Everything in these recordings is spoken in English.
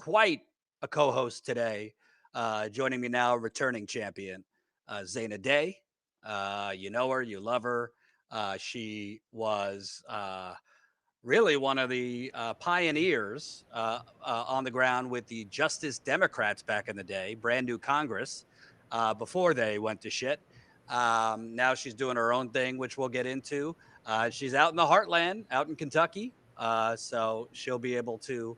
quite a co-host today. Joining me now, returning champion, Zana Day. You know her, you love her. She was really one of the pioneers on the ground with the Justice Democrats back in the day, brand new Congress, before they went to shit. Now she's doing her own thing, which we'll get into. She's out in the heartland, out in Kentucky. So she'll be able to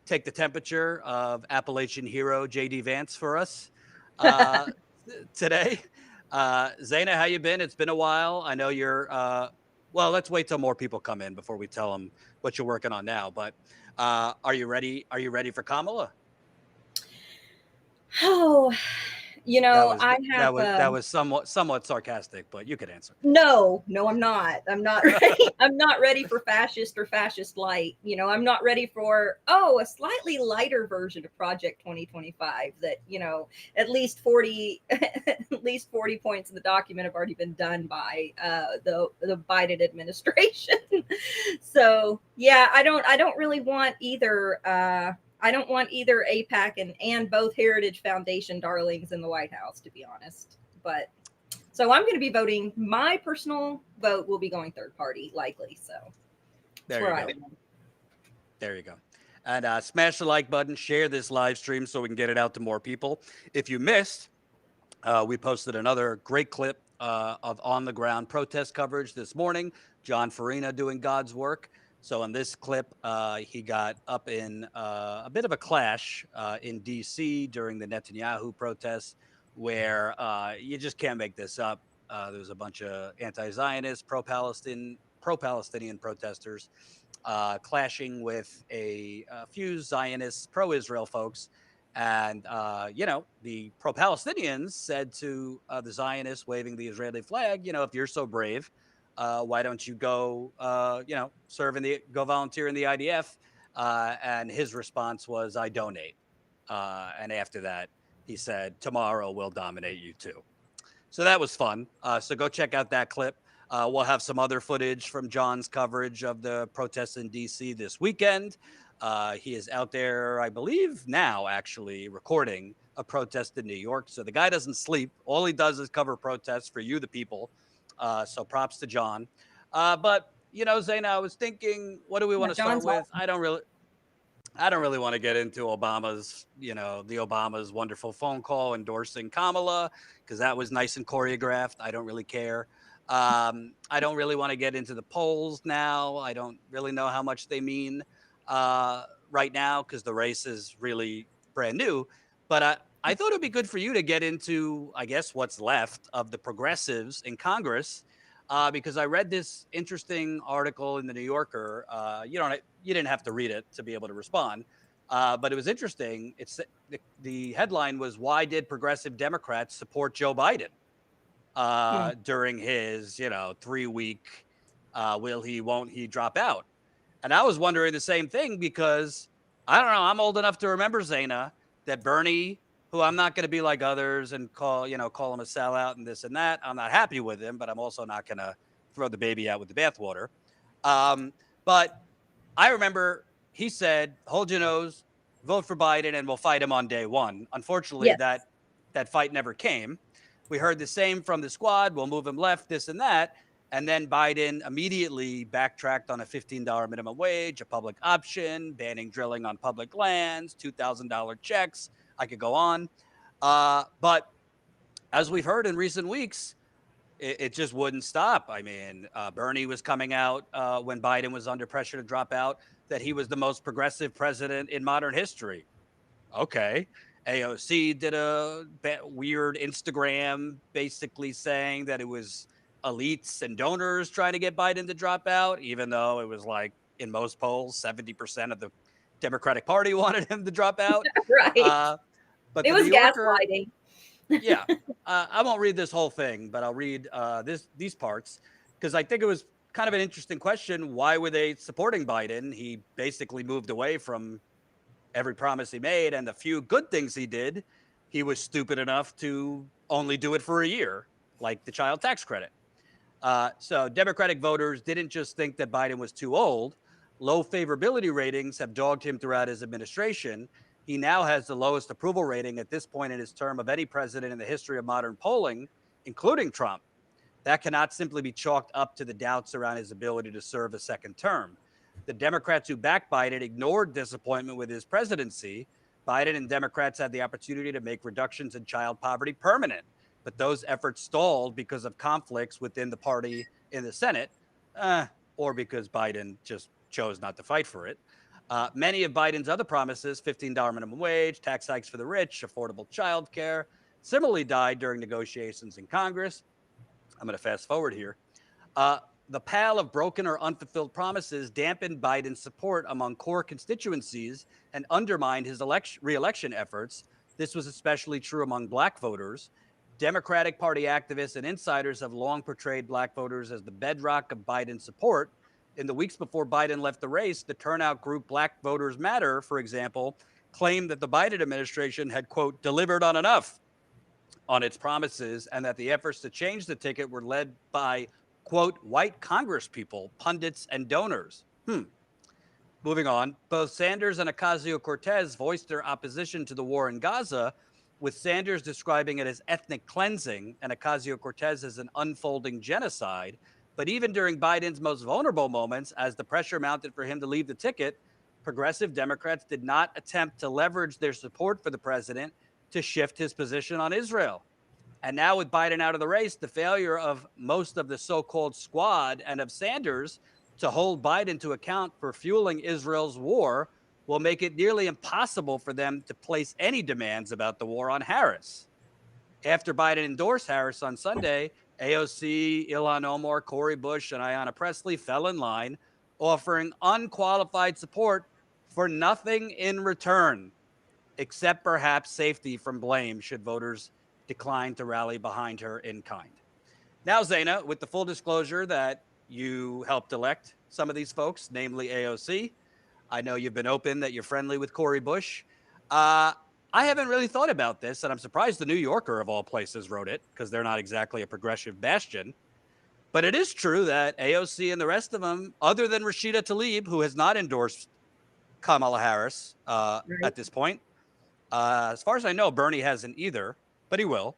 take the temperature of Appalachian hero JD Vance for us uh, today. Zaina, how you been? It's been a while. I know you're. Well, let's wait till more people come in before we tell them what you're working on now. But are you ready? Are you ready for Kamala? Oh, That was I that have was that was somewhat sarcastic, but you could answer. no, I'm not. I'm not ready. I'm not ready for fascist or fascist light. I'm not ready for a slightly lighter version of Project 2025 that, at least 40 at least 40 points in the document have already been done by the Biden administration. So, yeah, I don't really want either I don't want either APAC and both Heritage Foundation darlings in the White House, to be honest. But so I'm going to be voting. My personal vote will be going third party, likely. So that's There you where I go. land. There you go. And smash the like button, share this live stream so we can get it out to more people. If you missed, we posted another great clip of on the ground protest coverage this morning. John Farina doing God's work. So in this clip, he got up in a bit of a clash in D.C. during the Netanyahu protests, where you just can't make this up. There was a bunch of anti-Zionist, pro-Palestinian protesters clashing with a few Zionists, pro-Israel folks. And, the pro Palestinians said to the Zionists waving the Israeli flag, if you're so brave, why don't you go, go volunteer in the IDF? And his response was, I donate. And after that, he said, tomorrow will dominate you too. So that was fun. So go check out that clip. We'll have some other footage from John's coverage of the protests in DC this weekend. He is out there, I believe, now actually recording a protest in New York. So the guy doesn't sleep. All he does is cover protests for you, the people. So props to John. But Zaina, I was thinking, what do we want Yeah, to start John's with? awesome. I don't really want to get into the Obama's wonderful phone call endorsing Kamala because that was nice and choreographed. I don't really care. I don't really want to get into the polls now. I don't really know how much they mean right now because the race is really brand new. But I thought it would be good for you to get into, I guess, what's left of the progressives in Congress because I read this interesting article in the New Yorker. You didn't have to read it to be able to respond, but it was interesting. The headline was, "Why did progressive Democrats support Joe Biden Mm. during his 3 week will he won't he drop out?" And I was wondering the same thing because I don't know. I'm old enough to remember, Zaina, that Bernie, who I'm not going to be like others and call him a sellout and this and that. I'm not happy with him, but I'm also not going to throw the baby out with the bathwater. Um, but I remember he said, "Hold your nose, vote for Biden, and we'll fight him on day one." Unfortunately, Yes. that fight never came. We heard the same from the squad. We'll move him left, this and that. And then Biden immediately backtracked on a $15 minimum wage, a public option, banning drilling on public lands, $2,000 checks. I could go on. But as we've heard in recent weeks, it just wouldn't stop. I mean, Bernie was coming out when Biden was under pressure to drop out that he was the most progressive president in modern history. Okay. AOC did a weird Instagram basically saying that it was elites and donors trying to get Biden to drop out, even though it was like in most polls, 70% of the Democratic Party wanted him to drop out. Right. Uh, but It the New was Yorker, gaslighting. yeah, I won't read this whole thing, but I'll read these parts because I think it was kind of an interesting question. Why were they supporting Biden? He basically moved away from every promise he made, and the few good things he did, he was stupid enough to only do it for a year, like the child tax credit. So Democratic voters didn't just think that Biden was too old, low favorability ratings have dogged him throughout his administration. He now has the lowest approval rating at this point in his term of any president in the history of modern polling, including Trump. That cannot simply be chalked up to the doubts around his ability to serve a second term. The Democrats who backed Biden ignored disappointment with his presidency. Biden and Democrats had the opportunity to make reductions in child poverty permanent, but those efforts stalled because of conflicts within the party in the Senate, or because Biden just chose not to fight for it. Many of Biden's other promises, $15 minimum wage, tax hikes for the rich, affordable child care, similarly died during negotiations in Congress. I'm going to fast forward here. The pile of broken or unfulfilled promises dampened Biden's support among core constituencies and undermined his re-election efforts. This was especially true among Black voters. Democratic Party activists and insiders have long portrayed Black voters as the bedrock of Biden's support. In the weeks before Biden left the race, the turnout group Black Voters Matter, for example, claimed that the Biden administration had, quote, delivered on enough on its promises and that the efforts to change the ticket were led by, quote, white congresspeople, pundits, and donors. Moving on, both Sanders and Ocasio-Cortez voiced their opposition to the war in Gaza, with Sanders describing it as ethnic cleansing and Ocasio-Cortez as an unfolding genocide. But even during Biden's most vulnerable moments, as the pressure mounted for him to leave the ticket, progressive Democrats did not attempt to leverage their support for the president to shift his position on Israel. And now with Biden out of the race, the failure of most of the so-called squad and of Sanders to hold Biden to account for fueling Israel's war will make it nearly impossible for them to place any demands about the war on Harris. After Biden endorsed Harris on Sunday, AOC, Ilhan Omar, Cori Bush, and Ayanna Pressley fell in line, offering unqualified support for nothing in return, except perhaps safety from blame should voters decline to rally behind her in kind. Now, Zana, with the full disclosure that you helped elect some of these folks, namely AOC, I know you've been open that you're friendly with Cori Bush. I haven't really thought about this, and I'm surprised the New Yorker, of all places, wrote it, because they're not exactly a progressive bastion. But it is true that AOC and the rest of them, other than Rashida Tlaib, who has not endorsed Kamala Harris at this point, as far as I know, Bernie hasn't either, but he will.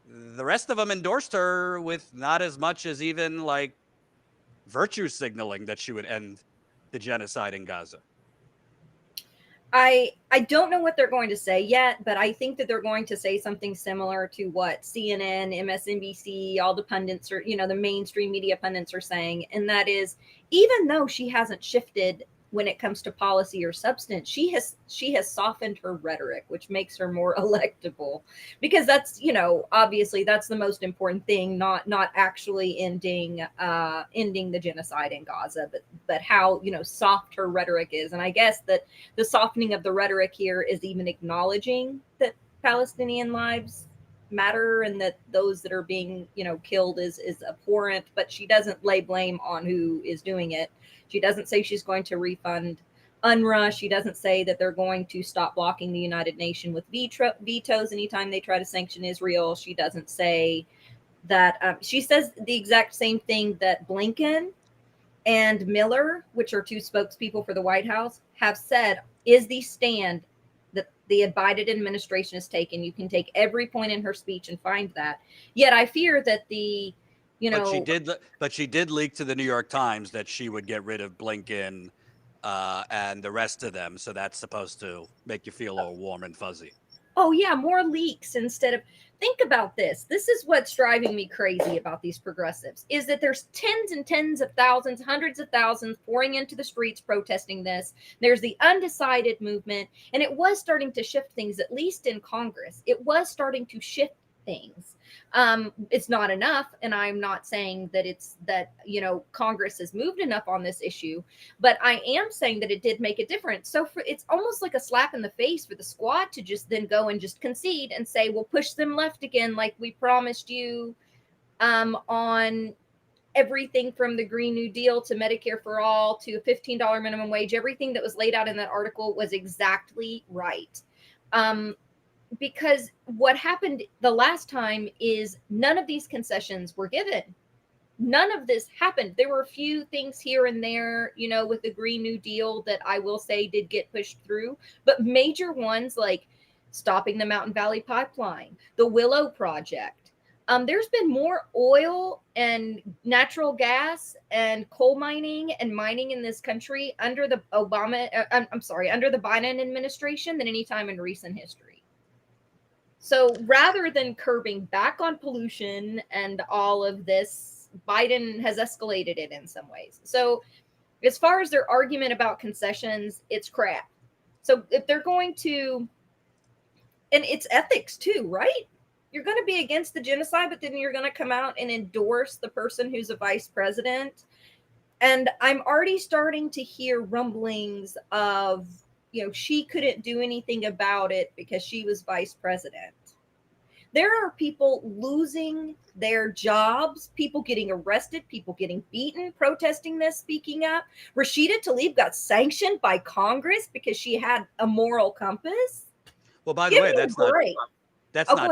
The rest of them endorsed her with not as much as even like virtue signaling that she would end the genocide in Gaza. I don't know what they're going to say yet, but I think that they're going to say something similar to what CNN, MSNBC, all the pundits are, the mainstream media pundits are saying. And that is, even though she hasn't shifted when it comes to policy or substance, she has softened her rhetoric, which makes her more electable, because that's, obviously that's the most important thing, not actually ending the genocide in Gaza, but how, soft her rhetoric is. And I guess that the softening of the rhetoric here is even acknowledging that Palestinian lives matter and that those that are being, killed is abhorrent, but she doesn't lay blame on who is doing it. She doesn't say she's going to refund UNRWA. She doesn't say that they're going to stop blocking the United Nations with vetoes anytime they try to sanction Israel. She doesn't say that. She says the exact same thing that Blinken and Miller, which are two spokespeople for the White House, have said is the stand that the Biden administration has taken. You can take every point in her speech and find that. Yet I fear that But she did leak to the New York Times that she would get rid of Blinken and the rest of them. So that's supposed to make you feel all warm and fuzzy. Oh yeah, more leaks instead of. Think about this. This is what's driving me crazy about these progressives, is that there's tens and tens of thousands, hundreds of thousands pouring into the streets protesting this. There's the undecided movement, and it was starting to shift things, at least in Congress. It was starting to shift things. It's not enough, and I'm not saying that Congress has moved enough on this issue, but I am saying that it did make a difference. So it's almost like a slap in the face for the squad to just then go and just concede and say, we'll push them left again, like we promised you, on everything from the Green New Deal to Medicare for all to a $15 minimum wage. Everything that was laid out in that article was exactly right. Because what happened the last time is none of these concessions were given. None of this happened. There were a few things here and there, you know, with the Green New Deal that I will say did get pushed through, but major ones like stopping the Mountain Valley Pipeline, the Willow Project. There's been more oil and natural gas and coal mining and mining in this country under the under the Biden administration than any time in recent history. So rather than curbing back on pollution and all of this, Biden has escalated it in some ways. So as far as their argument about concessions, it's crap. So if they're going to, and it's ethics too, right? You're going to be against the genocide, but then you're going to come out and endorse the person who's a vice president. And I'm already starting to hear rumblings of, you know, she couldn't do anything about it because she was vice president. There are people losing their jobs, people getting arrested, people getting beaten, protesting this, speaking up. Rashida Tlaib got sanctioned by Congress because she had a moral compass. Well, by the way, that's not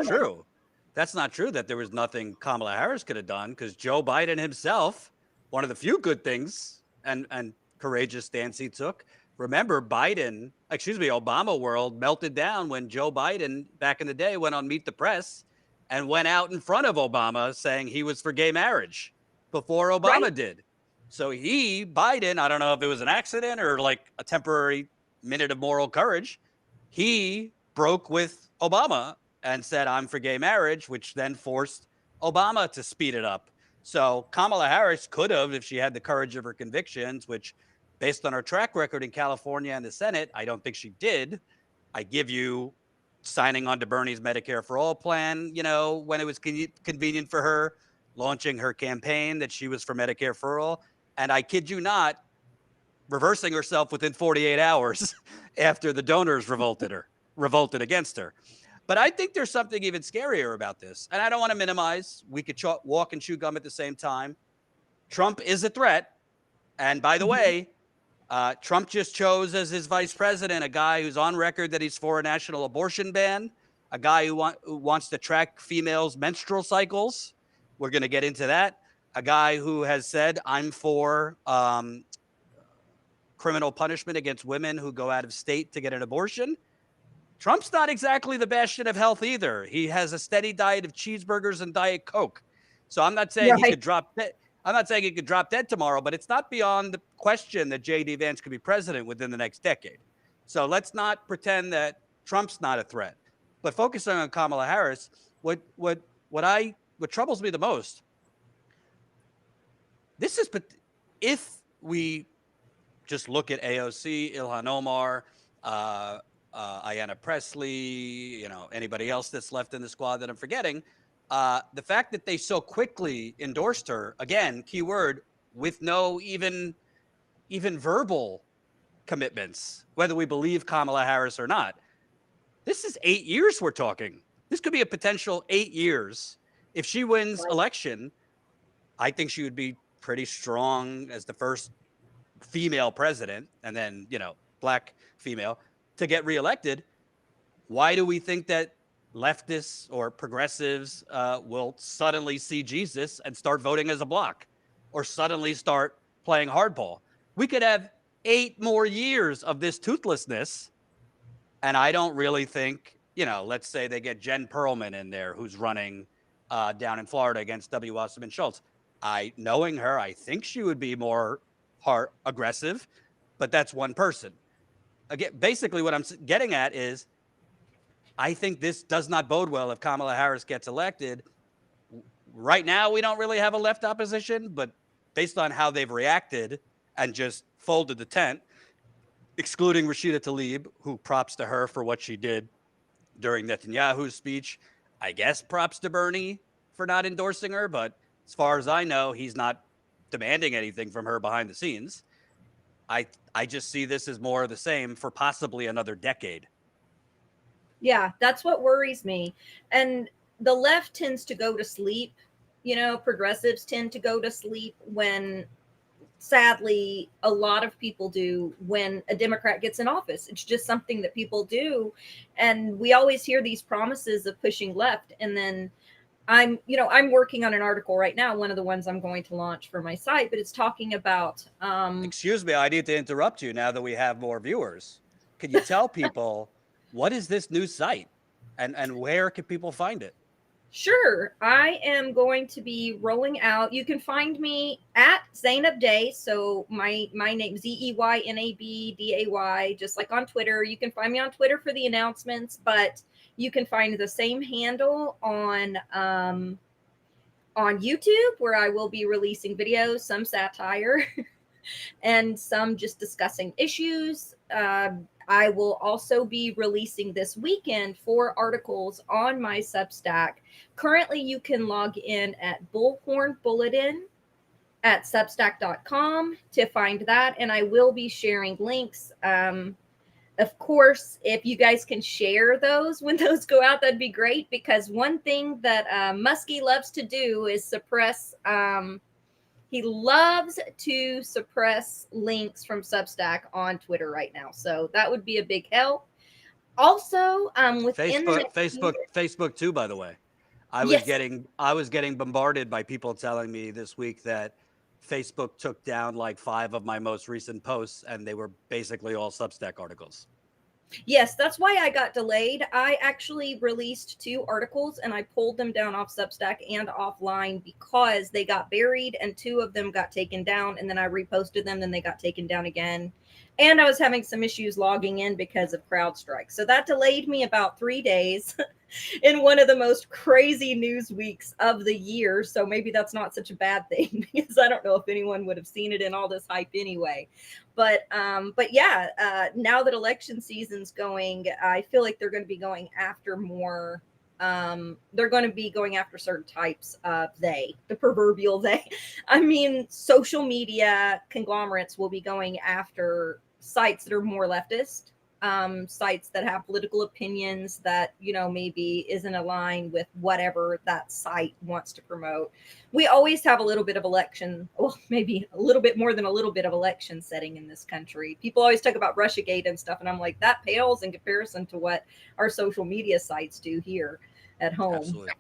true. That's not true that there was nothing Kamala Harris could have done, because Joe Biden himself, one of the few good things and courageous stance he took. Remember, Obama world melted down when Joe Biden back in the day went on Meet the Press and went out in front of Obama saying he was for gay marriage before Obama did. So Biden, I don't know if it was an accident or like a temporary minute of moral courage, he broke with Obama and said, I'm for gay marriage, which then forced Obama to speed it up. So Kamala Harris could have, if she had the courage of her convictions, which based on her track record in California and the Senate, I don't think she did. I give you signing on to Bernie's Medicare for All plan, you know, when it was convenient for her, launching her campaign that she was for Medicare for All. And I kid you not, reversing herself within 48 hours after the donors revolted against her. But I think there's something even scarier about this. And I don't want to minimize. We could walk and chew gum at the same time. Trump is a threat. And by the way, Trump just chose as his vice president a guy who's on record that he's for a national abortion ban, a guy who wants to track females' menstrual cycles. We're going to get into that. A guy who has said, I'm for criminal punishment against women who go out of state to get an abortion. Trump's not exactly the bastion of health either. He has a steady diet of cheeseburgers and Diet Coke. So I'm not saying he could drop dead. I'm not saying he could drop dead tomorrow, but it's not beyond the question that J.D. Vance could be president within the next decade. So let's not pretend that Trump's not a threat. But focusing on Kamala Harris, what troubles me the most, this is, if we just look at AOC, Ilhan Omar, Ayanna Pressley, you know, anybody else that's left in the squad that I'm forgetting, the fact that they so quickly endorsed her, again, keyword, with no even verbal commitments, whether we believe Kamala Harris or not. This is 8 years we're talking. This could be a potential 8 years. If she wins election, I think she would be pretty strong as the first female president, and then, you know, black female, to get reelected. Why do we think that leftists or progressives will suddenly see Jesus and start voting as a bloc, or suddenly start playing hardball? We could have 8 more years of this toothlessness. And I don't really think, you know, let's say they get Jen Perlman in there, who's running down in Florida against W. Wasserman Schultz. Knowing her, I think she would be more aggressive, but that's one person. Again, basically what I'm getting at is, I think this does not bode well if Kamala Harris gets elected. Right now, we don't really have a left opposition, but based on how they've reacted and just folded the tent, excluding Rashida Tlaib, who props to her for what she did during Netanyahu's speech. I guess props to Bernie for not endorsing her, but as far as I know, he's not demanding anything from her behind the scenes. I just see this as more of the same for possibly another decade. Yeah, that's what worries me. And the left tends to go to sleep. You know, progressives tend to go to sleep when, sadly, a lot of people do when a Democrat gets in office. It's just something that people do. And we always hear these promises of pushing left. And then I'm working on an article right now, one of the ones I'm going to launch for my site, but it's talking about Excuse me, I need to interrupt you now that we have more viewers. Can you tell people what is this new site and where can people find it? Sure. I am going to be rolling out. You can find me at Zainab Day. So my name, ZEYNABDAY, just like on Twitter. You can find me on Twitter for the announcements, but you can find the same handle on YouTube, where I will be releasing videos, some satire and some just discussing issues. I will also be releasing this weekend 4 articles on my Substack. Currently, you can log in at Bullhorn Bulletin at substack.com to find that. And I will be sharing links. Of course, if you guys can share those when those go out, that'd be great. Because one thing that Muskie loves to do is suppress. He loves to suppress links from Substack on Twitter right now. So that would be a big help. Also, within Facebook too, by the way. I was getting bombarded by people telling me this week that Facebook took down like 5 of my most recent posts and they were basically all Substack articles. Yes, that's why I got delayed. I actually released 2 articles and I pulled them down off Substack and offline because they got buried and 2 of them got taken down, and then I reposted them, then they got taken down again. And I was having some issues logging in because of CrowdStrike. So that delayed me about 3 days in one of the most crazy news weeks of the year. So maybe that's not such a bad thing because I don't know if anyone would have seen it in all this hype anyway. But yeah, now that election season's going, I feel like they're going to be going after more. They're going to be going after certain types of the proverbial they. I mean, social media conglomerates will be going after sites that are more leftist, sites that have political opinions that, maybe isn't aligned with whatever that site wants to promote. We always have a little bit of election, well, maybe a little bit more than a little bit of election setting in this country. People always talk about Russiagate and stuff, and I'm like, that pales in comparison to what our social media sites do here at home. Absolutely.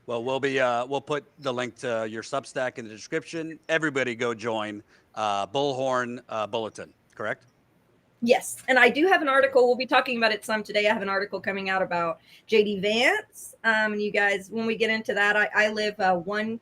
Well, we'll put the link to your Substack in the description. Everybody go join Bullhorn Bulletin, correct? Yes. And I do have an article. We'll be talking about it some today. I have an article coming out about JD Vance. And you guys, when we get into that, I live one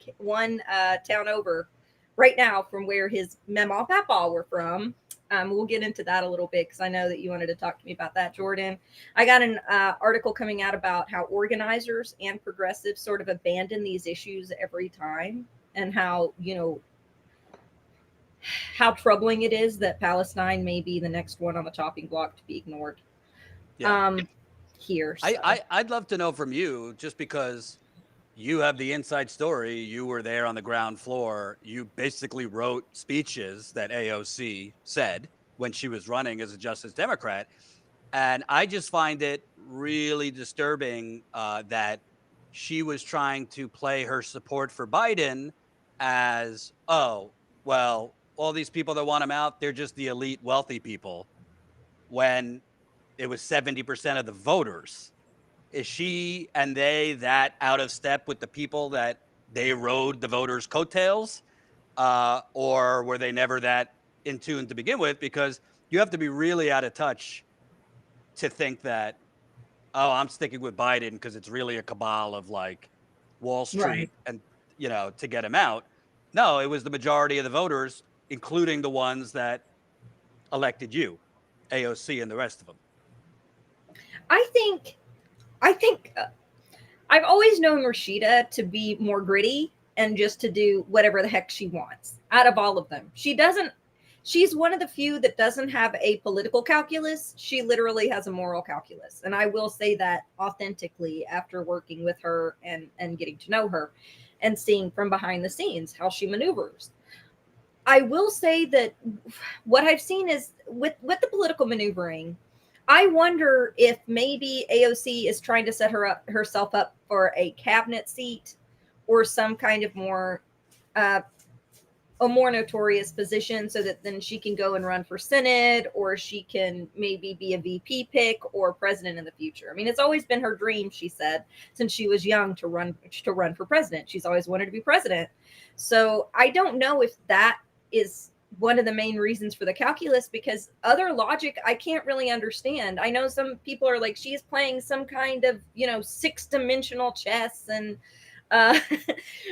town over right now from where his mama and papa were from. We'll get into that a little bit because I know that you wanted to talk to me about that, Jordan. I got an article coming out about how organizers and progressives sort of abandon these issues every time, and how, how troubling it is that Palestine may be the next one on the chopping block to be ignored. Yeah. Here. So. I'd love to know from you, just because you have the inside story. You were there on the ground floor. You basically wrote speeches that AOC said when she was running as a Justice Democrat. And I just find it really disturbing that she was trying to play her support for Biden as, oh, well, all these people that want him out, they're just the elite wealthy people, when it was 70% of the voters. Is she and they that out of step with the people that they rode the voters' coattails? Or were they never that in tune to begin with? Because you have to be really out of touch to think that, oh, I'm sticking with Biden because it's really a cabal of like Wall Street, right, and, to get him out. No, it was the majority of the voters, including the ones that elected you, AOC and the rest of them. I think I've always known Rashida to be more gritty and just to do whatever the heck she wants out of all of them. She's one of the few that doesn't have a political calculus. She literally has a moral calculus. And I will say that authentically after working with her and getting to know her and seeing from behind the scenes how she maneuvers. I will say that what I've seen is with the political maneuvering, I wonder if maybe AOC is trying to set herself up for a cabinet seat or some kind of more a more notorious position so that then she can go and run for Senate, or she can maybe be a VP pick or president in the future. I mean, it's always been her dream, she said, since she was young to run for president. She's always wanted to be president. So I don't know if that is one of the main reasons for the calculus, because other logic I can't really understand. I know some people are like, she's playing some kind of, 6-dimensional chess, and uh,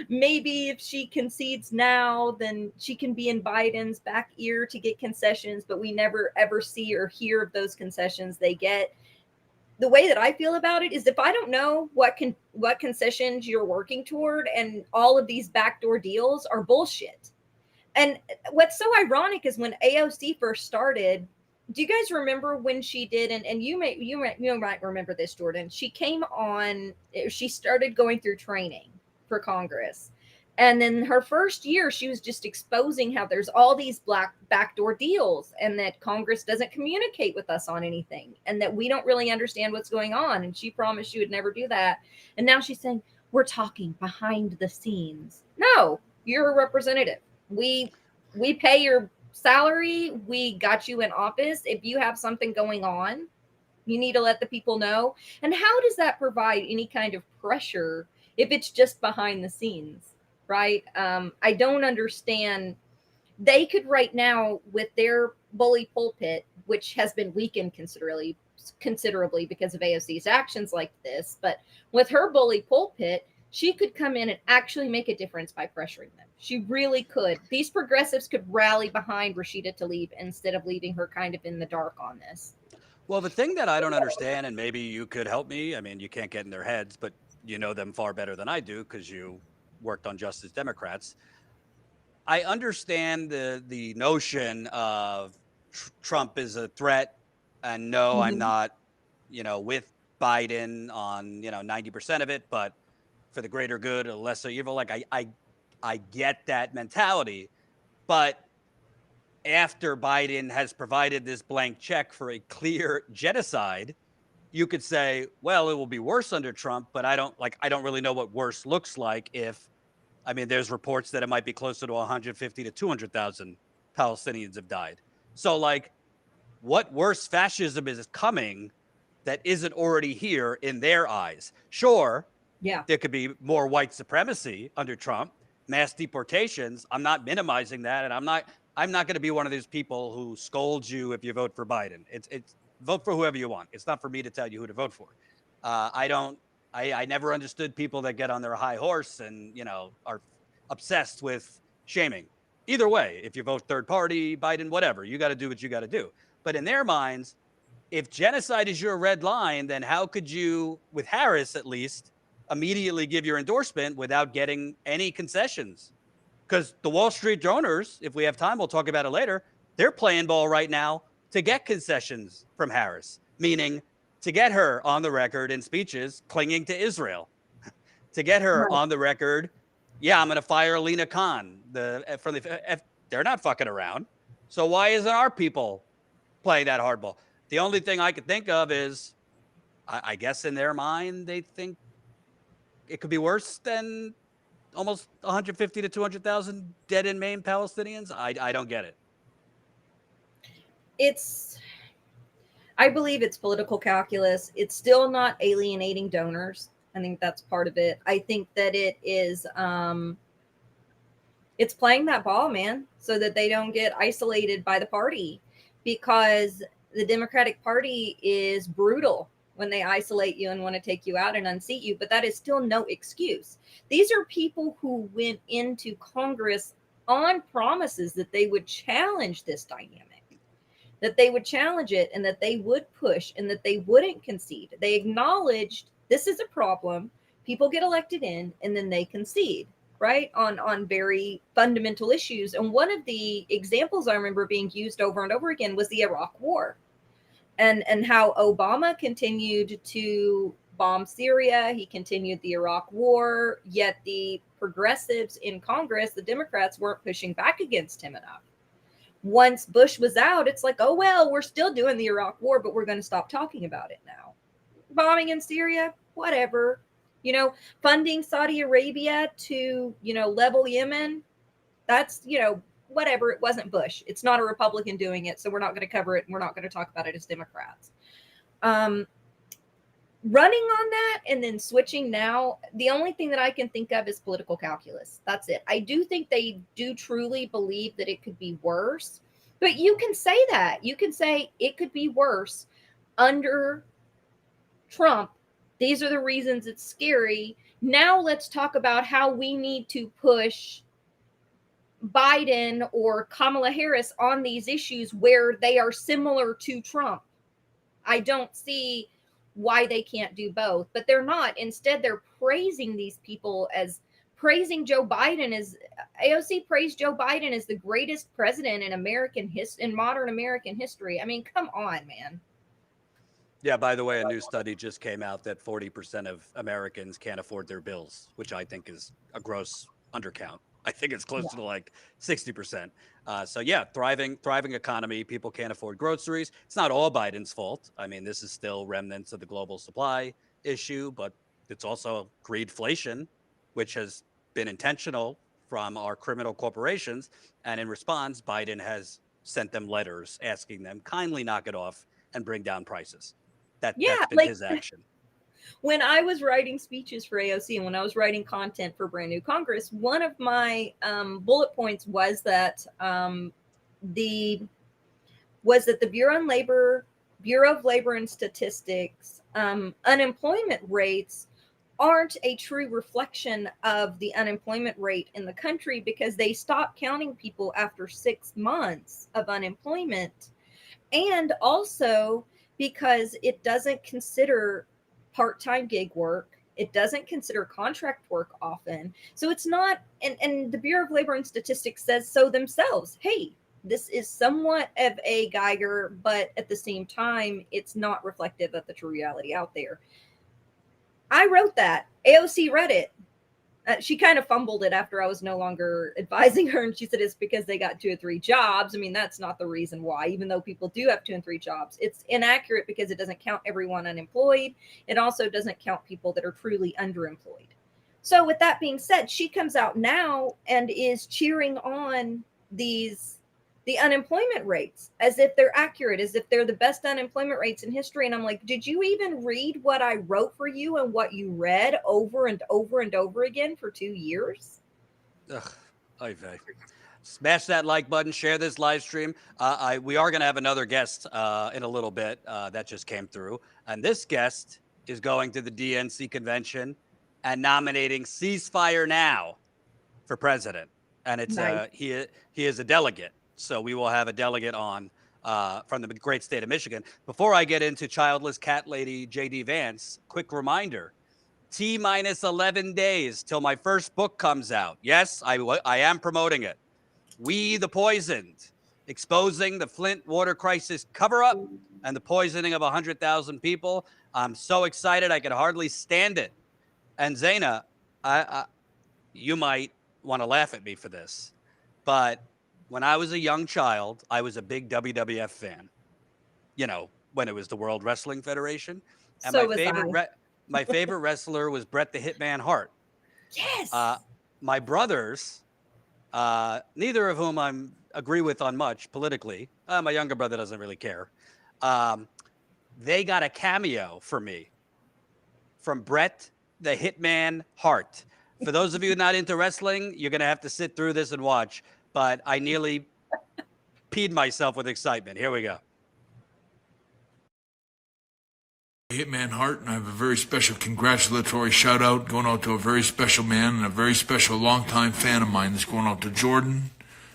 maybe if she concedes now, then she can be in Biden's back ear to get concessions, but we never ever see or hear of those concessions they get. The way that I feel about it is, if I don't know what concessions you're working toward, and all of these backdoor deals are bullshit. And what's so ironic is, when AOC first started, do you guys remember when she did, and you might remember this, Jordan, she started going through training for Congress. And then her first year, she was just exposing how there's all these backdoor deals, and that Congress doesn't communicate with us on anything, and that we don't really understand what's going on. And she promised she would never do that. And now she's saying, we're talking behind the scenes. No, you're a representative. We pay your salary. We got you in office. If you have something going on, you need to let the people know. And how does that provide any kind of pressure if it's just behind the scenes? Right? I don't understand. They could right now, with their bully pulpit, which has been weakened considerably because of AOC's actions like this, but with her bully pulpit, she could come in and actually make a difference by pressuring them. She really could. These progressives could rally behind Rashida Tlaib instead of leaving her kind of in the dark on this. Well, the thing that I don't understand, and maybe you could help me, I mean, you can't get in their heads, but you know them far better than I do because you worked on Justice Democrats. I understand the notion of Trump is a threat, and no, I'm not, with Biden on 90% of it, but for the greater good, a lesser evil. Like I get that mentality, but after Biden has provided this blank check for a clear genocide, you could say, well, it will be worse under Trump, but I don't really know what worse looks like. There's reports that it might be closer to 150 to 200,000 Palestinians have died. So what worse fascism is coming that isn't already here in their eyes? Sure. Yeah. There could be more white supremacy under Trump, mass deportations. I'm not minimizing that. And I'm not going to be one of those people who scolds you if you vote for Biden. It's vote for whoever you want. It's not for me to tell you who to vote for. I never understood people that get on their high horse and, are obsessed with shaming. Either way, if you vote third party, Biden, whatever, you got to do what you got to do. But in their minds, if genocide is your red line, then how could you, with Harris at least, immediately give your endorsement without getting any concessions? Because the Wall Street donors, if we have time, we'll talk about it later, they're playing ball right now to get concessions from Harris, meaning to get her on the record in speeches clinging to Israel, to get her on the record, I'm going to fire Lena Khan. They're not fucking around. So why isn't our people playing that hardball? The only thing I could think of is, I guess in their mind, they think it could be worse than almost 150 to 200,000 dead and maimed Palestinians. I don't get it. I believe it's political calculus. It's still not alienating donors. I think that's part of it. I think that it is, it's playing that ball, man, so that they don't get isolated by the party, because the Democratic Party is brutal when they isolate you and want to take you out and unseat you. But that is still no excuse. These are people who went into Congress on promises that they would challenge this dynamic, that they would challenge it, and that they would push, and that they wouldn't concede. They acknowledged this is a problem. People get elected in, and then they concede, right, on very fundamental issues. And one of the examples I remember being used over and over again was the Iraq War, and how Obama continued to bomb Syria. He continued the Iraq War, yet the progressives in Congress, the Democrats, weren't pushing back against him enough. Once Bush was out, it's like, oh, well, we're still doing the Iraq War, but we're going to stop talking about it now. Bombing in Syria, whatever. Funding Saudi Arabia to, level Yemen, That's, whatever. It wasn't Bush. It's not a Republican doing it. So we're not going to cover it. And we're not going to talk about it as Democrats. Running on that and then switching now, the only thing that I can think of is political calculus. That's it. I do think they do truly believe that it could be worse, but you can say that. You can say it could be worse under Trump. These are the reasons it's scary. Now let's talk about how we need to push Biden or Kamala Harris on these issues where they are similar to Trump. I don't see why they can't do both, but they're not. Instead, they're praising these people as praising Joe Biden as AOC praised Joe Biden as the greatest president in modern American history. I mean, come on, man. Yeah, by the way, a new study just came out that 40% of Americans can't afford their bills, which I think is a gross undercount. I think it's close to like 60%. So yeah, thriving economy. People can't afford groceries. It's not all Biden's fault. I mean, this is still remnants of the global supply issue, but it's also greedflation, which has been intentional from our criminal corporations. And in response, Biden has sent them letters asking them kindly knock it off and bring down prices. That's been his action. When I was writing speeches for AOC and when I was writing content for Brand New Congress, one of my bullet points was that the Bureau of Labor and Statistics unemployment rates aren't a true reflection of the unemployment rate in the country because they stopped counting people after 6 months of unemployment, and also because it doesn't consider part-time gig work. It doesn't consider contract work often. So it's not, and the Bureau of Labor and Statistics says so themselves. Hey, this is somewhat of a Geiger, but at the same time, it's not reflective of the true reality out there. I wrote that. AOC read it. She kind of fumbled it after I was no longer advising her. And she said, it's because they got 2 or 3 jobs. I mean, that's not the reason why, even though people do have 2 and 3 jobs. It's inaccurate because it doesn't count everyone unemployed. It also doesn't count people that are truly underemployed. So with that being said, she comes out now and is cheering on the unemployment rates as if they're accurate, as if they're the best unemployment rates in history. And I'm like, did you even read what I wrote for you and what you read over and over and over again for 2 years? Ugh, smash that like button, share this live stream. We are going to have another guest in a little bit that just came through. And this guest is going to the DNC convention and nominating Ceasefire Now for president. And it's nice. He is a delegate. So we will have a delegate on from the great state of Michigan. Before I get into childless cat lady JD Vance, quick reminder, T-minus 11 days till my first book comes out. Yes, I am promoting it. We the Poisoned, exposing the Flint water crisis cover-up and the poisoning of 100,000 people. I'm so excited. I can hardly stand it. And Zana, you might want to laugh at me for this, but when I was a young child, I was a big WWF fan, when it was the World Wrestling Federation. And so my favorite wrestler was Bret the Hitman Hart. Yes. My brothers, neither of whom I agree with on much politically. My younger brother doesn't really care. They got a cameo for me from Bret the Hitman Hart. For those of you not into wrestling, you're going to have to sit through this and watch. But I nearly peed myself with excitement. Here we go. Hitman Hart, and I have a very special congratulatory shout out going out to a very special man and a very special longtime fan of mine. That's going out to Jordan.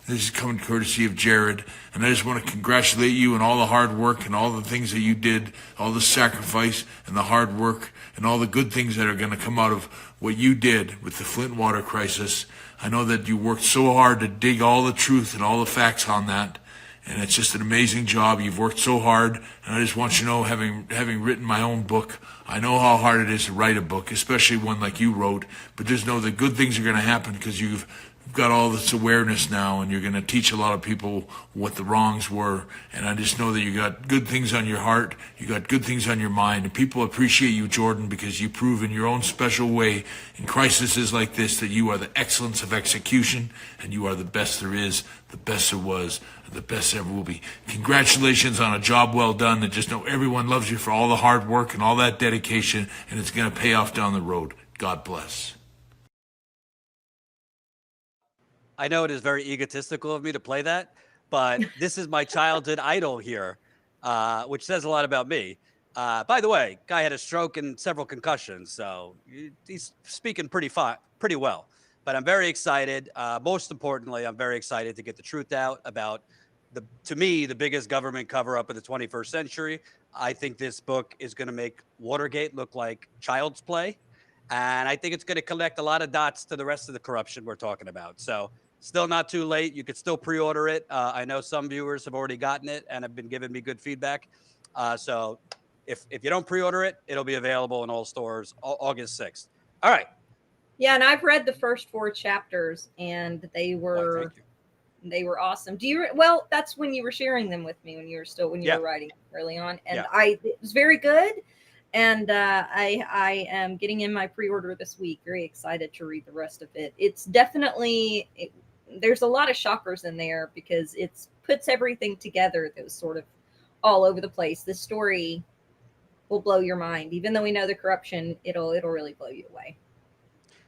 This is coming courtesy of Jared. And I just want to congratulate you on all the hard work and all the things that you did, all the sacrifice and the hard work and all the good things that are going to come out of what you did with the Flint water crisis. I know that you worked so hard to dig all the truth and all the facts on that. And it's just an amazing job. You've worked so hard. And I just want you to know, having written my own book, I know how hard it is to write a book, especially one like you wrote. But just know that good things are going to happen because you've we've got all this awareness now, and you're going to teach a lot of people what the wrongs were. And I just know that you got good things on your heart, you got good things on your mind, and people appreciate you, Jordan, because you prove in your own special way in crises like this that you are the excellence of execution, and you are the best there is, the best there was, and the best there will be. Congratulations on a job well done, and just know everyone loves you for all the hard work and all that dedication, and it's going to pay off down the road. God bless. I know it is very egotistical of me to play that, but this is my childhood idol here, which says a lot about me. By the way, guy had a stroke and several concussions, so he's speaking pretty well. But I'm very excited. Most importantly, I'm very excited to get the truth out about to me, the biggest government cover-up of the 21st century. I think this book is going to make Watergate look like child's play, and I think it's going to connect a lot of dots to the rest of the corruption we're talking about. So. Still not too late. You could still pre-order it. I know some viewers have already gotten it and have been giving me good feedback. So if you don't pre-order it, it'll be available in all stores August 6th. All right. Yeah, and I've read the first 4 chapters, and they were awesome. Well, that's when you were sharing them with me when you were writing early on, and it was very good. And I am getting in my pre-order this week. Very excited to read the rest of it. It's definitely there's a lot of shockers in there because it puts everything together that was sort of all over the place. This story will blow your mind. Even though we know the corruption, it'll really blow you away.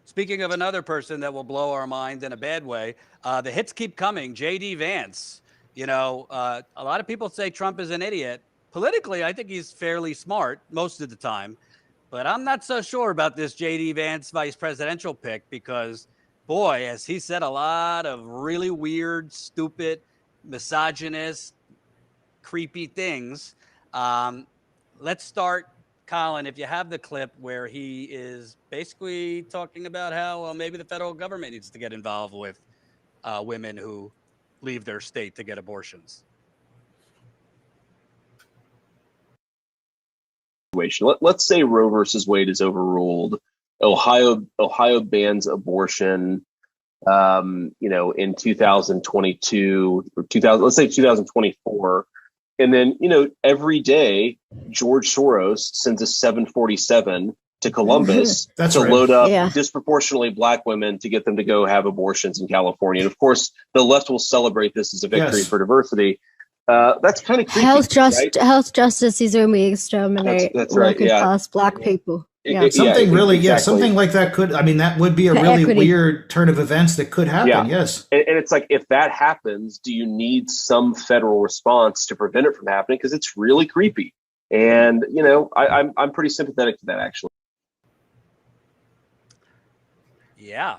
Speaking of another person that will blow our mind in a bad way, the hits keep coming. J.D. Vance. You know, a lot of people say Trump is an idiot. Politically, I think he's fairly smart most of the time. But I'm not so sure about this J.D. Vance vice presidential pick because, boy, as he said a lot of really weird, stupid, misogynist, creepy things. Let's start, Colin, if you have the clip where he is basically talking about how maybe the federal government needs to get involved with women who leave their state to get abortions. Let's say Roe versus Wade is overruled. Ohio bans abortion, in 2022 or 2024. And then, every day, George Soros sends a 747 to Columbus to load up disproportionately Black women to get them to go have abortions in California. And of course, the left will celebrate this as a victory for diversity. That's kind of creepy. Health justice is when we exterminate working class Black people. Something like that could. I mean, that would be a really weird turn of events that could happen. Yeah. Yes, and it's like, if that happens, do you need some federal response to prevent it from happening? Because it's really creepy. And I'm pretty sympathetic to that, actually. Yeah,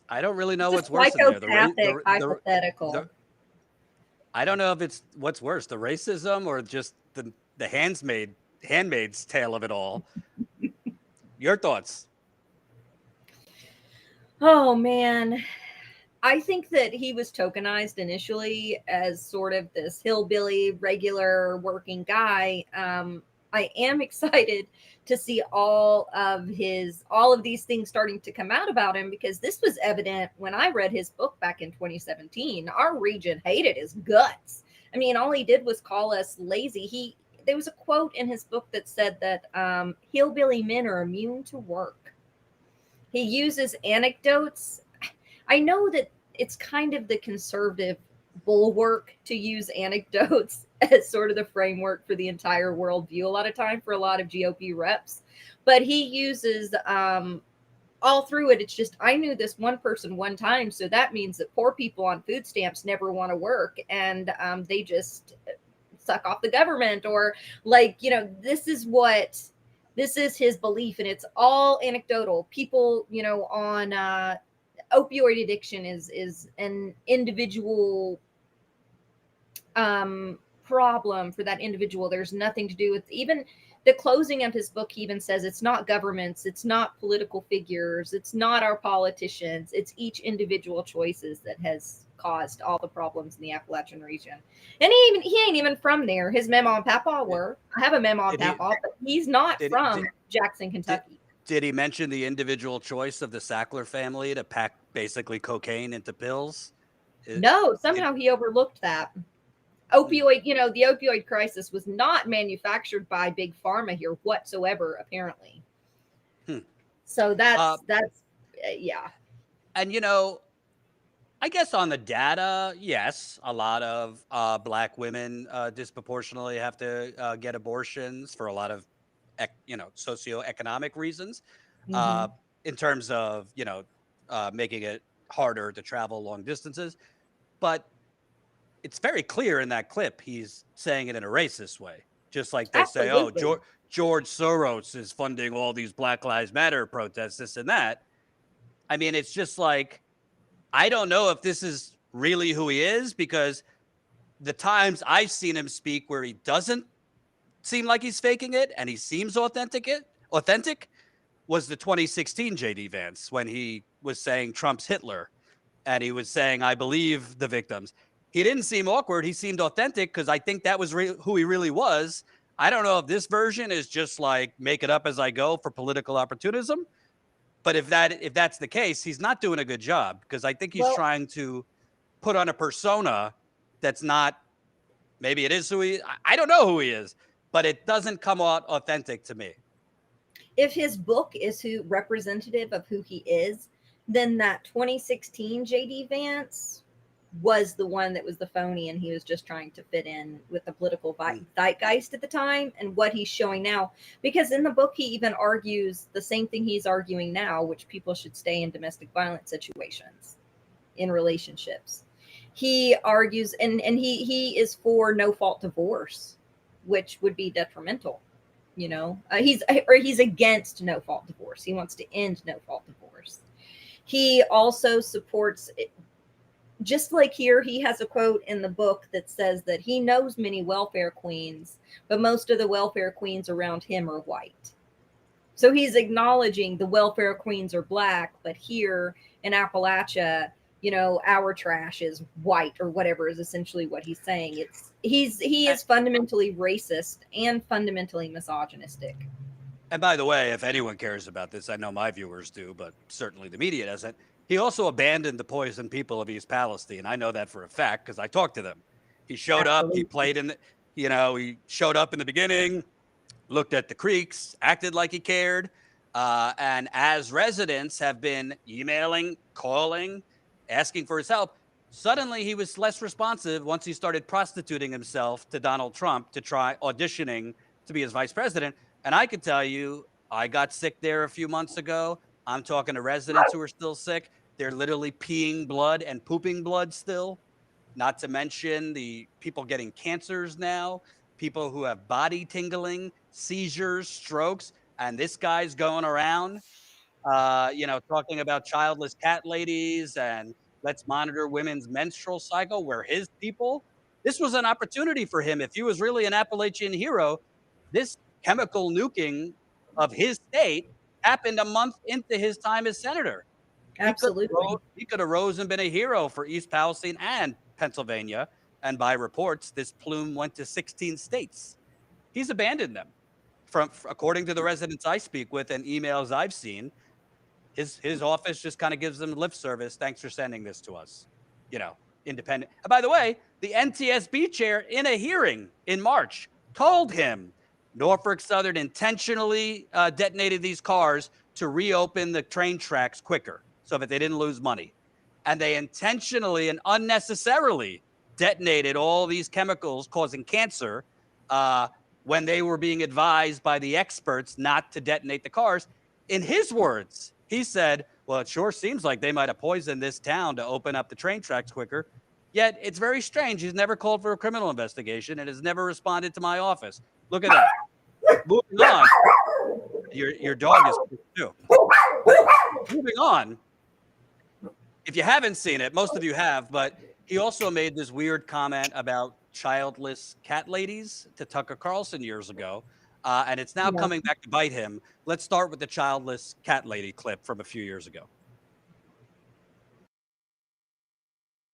I don't really know what's worse in there. The hypothetical. I don't know if it's what's worse, the racism or just the handmaid's tale of it all. Your thoughts? Oh, man. I think that he was tokenized initially as sort of this hillbilly, regular working guy. I am excited to see all of these things starting to come out about him, because this was evident when I read his book back in 2017. Our region hated his guts. I mean, all he did was call us lazy. There was a quote in his book that said that hillbilly men are immune to work. He uses anecdotes. I know that it's kind of the conservative bulwark to use anecdotes as sort of the framework for the entire worldview a lot of time for a lot of GOP reps. But he uses all through it. It's just, I knew this one person one time, so that means that poor people on food stamps never want to work, and they just suck off the government, or this is his belief, and it's all anecdotal. People, on opioid addiction is an individual problem for that individual. There's nothing to do with, even the closing of his book. He even says it's not governments, it's not political figures, it's not our politicians, it's each individual choices that has caused all the problems in the Appalachian region. And he ain't even from there. His mama and papa were. I have a mama and papa, but he's not from Jackson, Kentucky. Did he mention the individual choice of the Sackler family to basically cocaine into pills. No, somehow he overlooked that. Opioid, the opioid crisis was not manufactured by Big Pharma here whatsoever, apparently. So that's yeah. And I guess on the data, yes, a lot of Black women disproportionately have to get abortions for a lot of, socioeconomic reasons. In terms of making it harder to travel long distances, but it's very clear in that clip he's saying it in a racist way, just like they say, oh, George Soros is funding all these Black Lives Matter protests, this and that. I mean, it's just like, I don't know if this is really who he is, because the times I've seen him speak where he doesn't seem like he's faking it and he seems authentic was the 2016 JD Vance, when he was saying Trump's Hitler and he was saying, I believe the victims. He didn't seem awkward. He seemed authentic, because I think that was who he really was. I don't know if this version is just like make it up as I go for political opportunism. But if that's the case, he's not doing a good job, because I think he's trying to put on a persona that's not, maybe it is I don't know who he is, but it doesn't come out authentic to me. If his book is representative of who he is, then that 2016 JD Vance was the one that was the phony, and he was just trying to fit in with the political zeitgeist at the time and what he's showing now. Because in the book, he even argues the same thing he's arguing now, which people should stay in domestic violence situations, in relationships. He argues, and he is for no-fault divorce, which would be detrimental. He's against no-fault divorce. He wants to end no-fault divorce. He also supports, just like here, he has a quote in the book that says that he knows many welfare queens, but most of the welfare queens around him are white. So he's acknowledging the welfare queens are Black, but here in Appalachia, our trash is white, or whatever is essentially what he's saying. He is fundamentally racist and fundamentally misogynistic. And by the way, if anyone cares about this, I know my viewers do, but certainly the media doesn't. He also abandoned the poisoned people of East Palestine. I know that for a fact, because I talked to them. He showed up, he played he showed up in the beginning, looked at the creeks, acted like he cared. And as residents have been emailing, calling, asking for his help, suddenly he was less responsive once he started prostituting himself to Donald Trump to try auditioning to be his vice president. And I can tell you, I got sick there a few months ago. I'm talking to residents who are still sick. They're literally peeing blood and pooping blood still, not to mention the people getting cancers now, people who have body tingling, seizures, strokes. And this guy's going around, talking about childless cat ladies and let's monitor women's menstrual cycle, where his people, this was an opportunity for him. If he was really an Appalachian hero, this chemical nuking of his state happened a month into his time as senator. Absolutely. He could have rose and been a hero for East Palestine and Pennsylvania. And by reports, this plume went to 16 states. He's abandoned them. According to the residents I speak with and emails I've seen, his office just kind of gives them lip service. Thanks for sending this to us. Independent. And by the way, the NTSB chair in a hearing in March told him Norfolk Southern intentionally detonated these cars to reopen the train tracks quicker so that they didn't lose money. And they intentionally and unnecessarily detonated all these chemicals causing cancer when they were being advised by the experts not to detonate the cars. In his words, he said, well, it sure seems like they might have poisoned this town to open up the train tracks quicker. Yet it's very strange. He's never called for a criminal investigation and has never responded to my office. Look at that. Moving on. Your dog is too. Moving on. If you haven't seen it, most of you have, but he also made this weird comment about childless cat ladies to Tucker Carlson years ago. And it's now coming back to bite him. Let's start with the childless cat lady clip from a few years ago.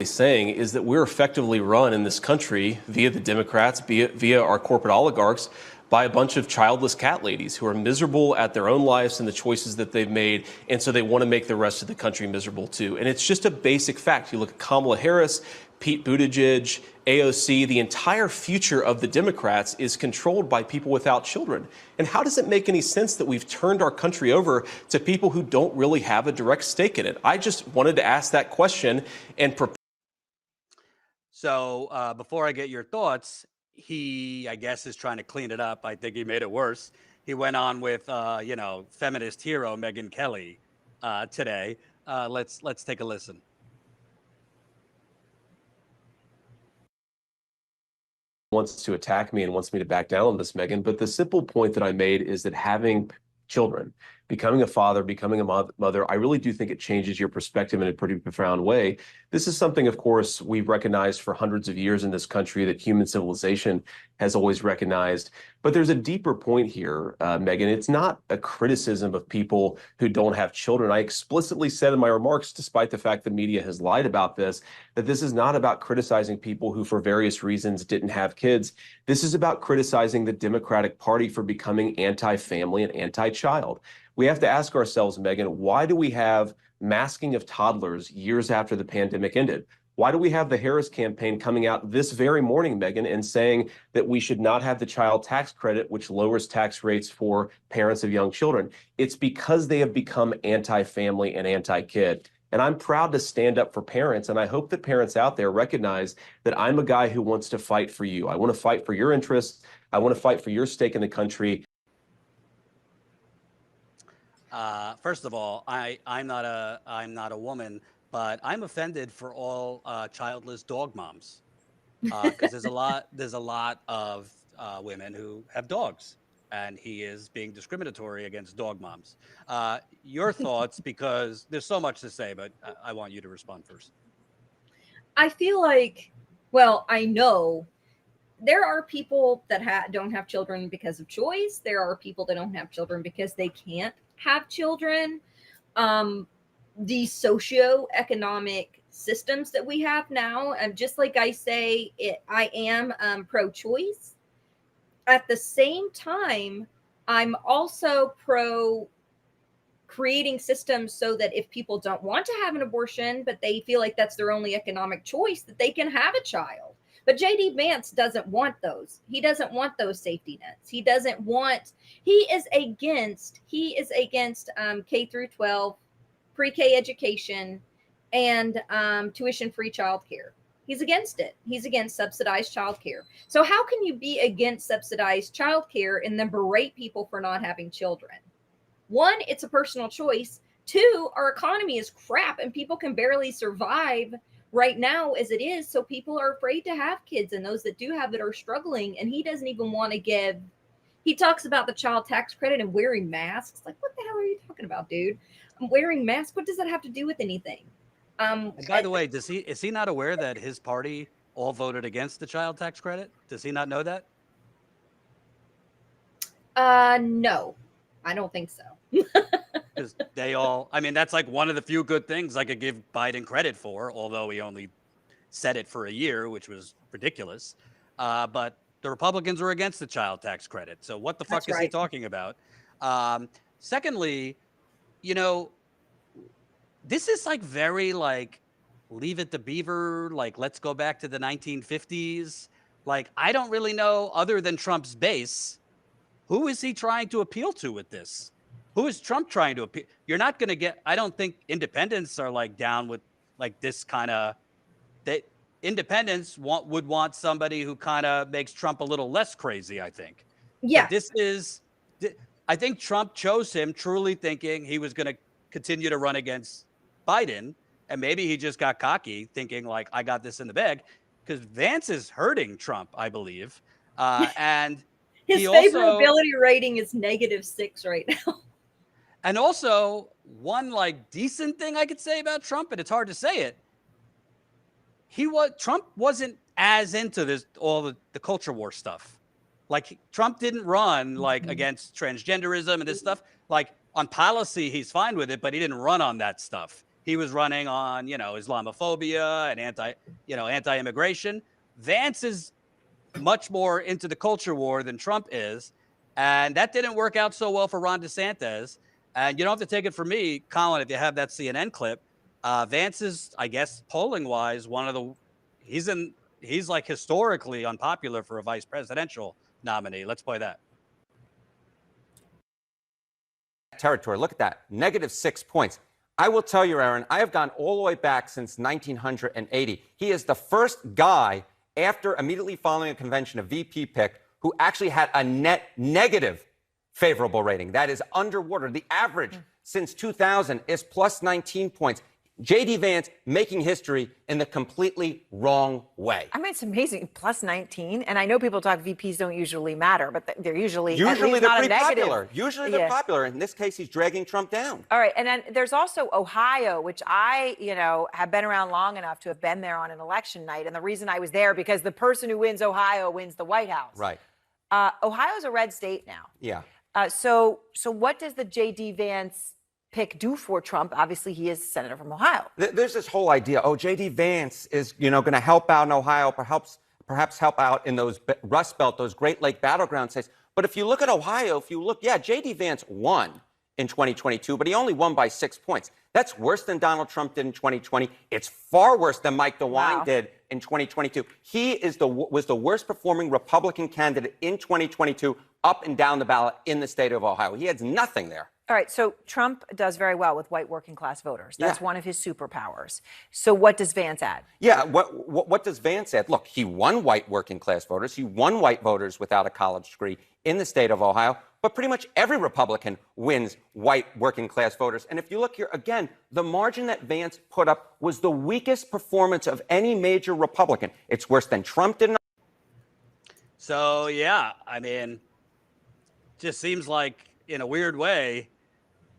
Saying is that we're effectively run in this country via the Democrats, via our corporate oligarchs, by a bunch of childless cat ladies who are miserable at their own lives and the choices that they've made. And so they want to make the rest of the country miserable too. And it's just a basic fact. You look at Kamala Harris, Pete Buttigieg, AOC, the entire future of the Democrats is controlled by people without children. And how does it make any sense that we've turned our country over to people who don't really have a direct stake in it? I just wanted to ask that question and prepare. So before I get your thoughts, he, I guess, is trying to clean it up. I think he made it worse. He went on with, feminist hero Megyn Kelly today. Let's take a listen. Wants to attack me and wants me to back down on this, Megyn. But the simple point that I made is that having children, becoming a father, becoming a mother, I really do think it changes your perspective in a pretty profound way. This is something, of course, we've recognized for hundreds of years in this country, that human civilization has always recognized. But there's a deeper point here, Megyn. It's not a criticism of people who don't have children. I explicitly said in my remarks, despite the fact the media has lied about this, that this is not about criticizing people who, for various reasons, didn't have kids. This is about criticizing the Democratic Party for becoming anti-family and anti-child. We have to ask ourselves, Megyn, why do we have masking of toddlers years after the pandemic ended? Why do we have the Harris campaign coming out this very morning, Megyn, and saying that we should not have the child tax credit, which lowers tax rates for parents of young children? It's because they have become anti-family and anti-kid. And I'm proud to stand up for parents, and I hope that parents out there recognize that I'm a guy who wants to fight for you. I want to fight for your interests. I want to fight for your stake in the country. First of all, I'm not a woman, but I'm offended for all childless dog moms, because there's a lot of women who have dogs, and he is being discriminatory against dog moms. Your thoughts, because there's so much to say, but I want you to respond first. I feel like, well, I know there are people that don't have children because of choice. There are people that don't have children because they can't have children. The socioeconomic systems that we have now, and just like I say, I am pro-choice. At the same time, I'm also pro creating systems so that if people don't want to have an abortion, but they feel like that's their only economic choice, that they can have a child. But JD Vance doesn't want those. He doesn't want those safety nets. He is against K through 12, pre-K education, and tuition-free childcare. He's against it. He's against subsidized childcare. So how can you be against subsidized childcare and then berate people for not having children? One, it's a personal choice. Two, our economy is crap and people can barely survive right now as it is. So people are afraid to have kids, and those that do have it are struggling. And he doesn't even want to give. He talks about the child tax credit and wearing masks. Like, what the hell are you talking about, dude? I'm wearing masks. What does that have to do with anything? And by the way, is he not aware that his party all voted against the child tax credit? Does he not know that? No, I don't think so. Because that's like one of the few good things I could give Biden credit for, although he only said it for a year, which was ridiculous. But the Republicans were against the child tax credit. So what the fuck is he talking about? Secondly, this is like very like Leave It to Beaver, like let's go back to the 1950s. Like, I don't really know, other than Trump's base, who is he trying to appeal to with this? Who is Trump trying to appeal? You're not going to get, I don't think independents are like down with like this kind of, that independents would want somebody who kind of makes Trump a little less crazy, I think. Yeah. But I think Trump chose him truly thinking he was going to continue to run against Biden. And maybe he just got cocky thinking like, I got this in the bag, because Vance is hurting Trump, I believe. And his favorability rating is -6 right now. And also, one like decent thing I could say about Trump, and it's hard to say it, Trump wasn't as into this, all the culture war stuff. Like, Trump didn't run like against transgenderism and this stuff. Like, on policy, he's fine with it, but he didn't run on that stuff. He was running on, Islamophobia and anti-immigration. Vance is much more into the culture war than Trump is. And that didn't work out so well for Ron DeSantis. And you don't have to take it from me, Colin, if you have that CNN clip. Vance is, I guess, polling wise, he's like historically unpopular for a vice presidential nominee. Let's play that. Territory. Look at that. -6 points. I will tell you, Aaron, I have gone all the way back since 1980. He is the first guy after immediately following a convention, a VP pick, who actually had a net negative favorable rating. That is underwater. The average since 2000 is plus 19 points. J.D. Vance making history in the completely wrong way. I mean, it's amazing. Plus 19. And I know people talk VPs don't usually matter, but they're usually they're not pretty a negative. popular. Usually they're popular. In this case, he's dragging Trump down. All right. And then there's also Ohio, which I, have been around long enough to have been there on an election night. And the reason I was there, because the person who wins Ohio wins the White House. Right. Ohio's a red state now. Yeah. So what does the J.D. Vance pick do for Trump? Obviously, he is senator from Ohio. There's this whole idea, J.D. Vance is, going to help out in Ohio, perhaps help out in those Rust Belt, those Great Lake battleground states. But if you look at Ohio, J.D. Vance won in 2022, but he only won by 6 points. That's worse than Donald Trump did in 2020. It's far worse than Mike DeWine did in 2022. He was the worst performing Republican candidate in 2022 up and down the ballot in the state of Ohio. He had nothing there. All right, so Trump does very well with white working class voters. That's one of his superpowers. So what does Vance add? Yeah, what does Vance add? Look, he won white working class voters. He won white voters without a college degree in the state of Ohio. But pretty much every Republican wins white working class voters. And if you look here, again, the margin that Vance put up was the weakest performance of any major Republican. It's worse than Trump did. So, yeah, I mean, just seems like in a weird way,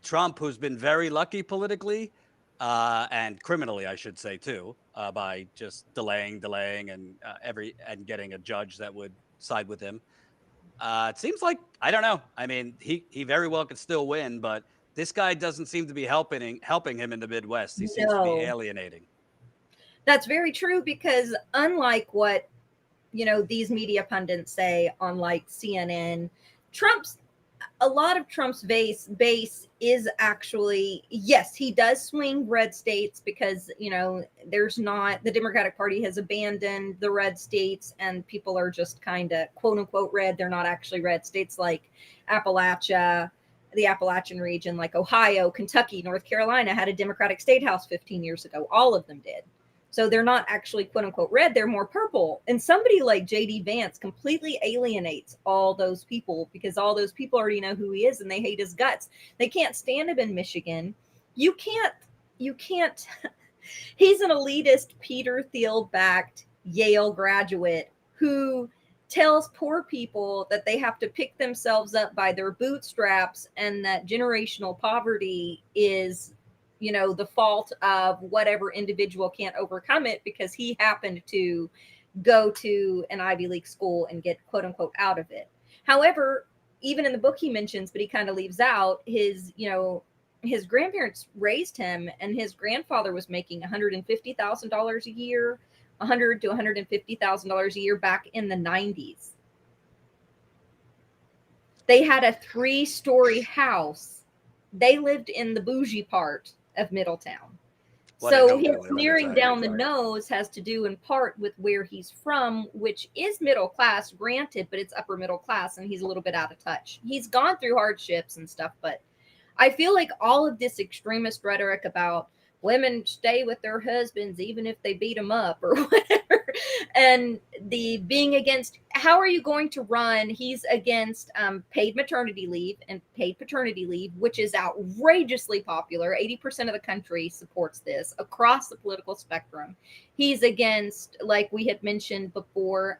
Trump, who's been very lucky politically and criminally, I should say, too, by just delaying and getting a judge that would side with him. It seems like, I don't know. I mean, he very well could still win, but this guy doesn't seem to be helping him in the Midwest. He seems to be alienating. That's very true, because unlike what, these media pundits say on like CNN, a lot of Trump's base is actually, yes, he does swing red states because, the Democratic Party has abandoned the red states and people are just kind of quote unquote red. They're not actually red states like Appalachia, the Appalachian region, like Ohio, Kentucky, North Carolina had a Democratic state house 15 years ago. All of them did. So they're not actually quote unquote red, they're more purple. And somebody like J.D. Vance completely alienates all those people because all those people already know who he is and they hate his guts. They can't stand him in Michigan. You can't. He's an elitist Peter Thiel-backed Yale graduate who tells poor people that they have to pick themselves up by their bootstraps and that generational poverty is the fault of whatever individual can't overcome it because he happened to go to an Ivy League school and get quote unquote out of it. However, even in the book he mentions, but he kind of leaves out his grandparents raised him and his grandfather was making $150,000 a year, $100,000 to $150,000 a year back in the 90s. They had a 3-story house. They lived in the bougie part of Middletown. So his sneering down the nose has to do in part with where he's from, which is middle class, granted, but it's upper middle class, and he's a little bit out of touch. He's gone through hardships and stuff, but I feel like all of this extremist rhetoric about women stay with their husbands even if they beat them up or whatever, and the being against, how are you going to run? He's against paid maternity leave and paid paternity leave, which is outrageously popular. 80% of the country supports this across the political spectrum. He's against, like we had mentioned before,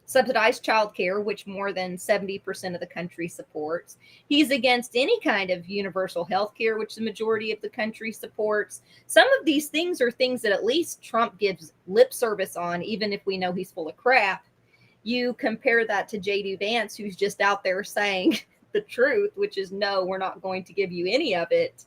subsidized childcare, which more than 70% of the country supports. He's against any kind of universal health care, which the majority of the country supports. Some of these things are things that at least Trump gives lip service on, even if we know he's full of crap. You compare that to J.D. Vance, who's just out there saying the truth, which is, no, we're not going to give you any of it.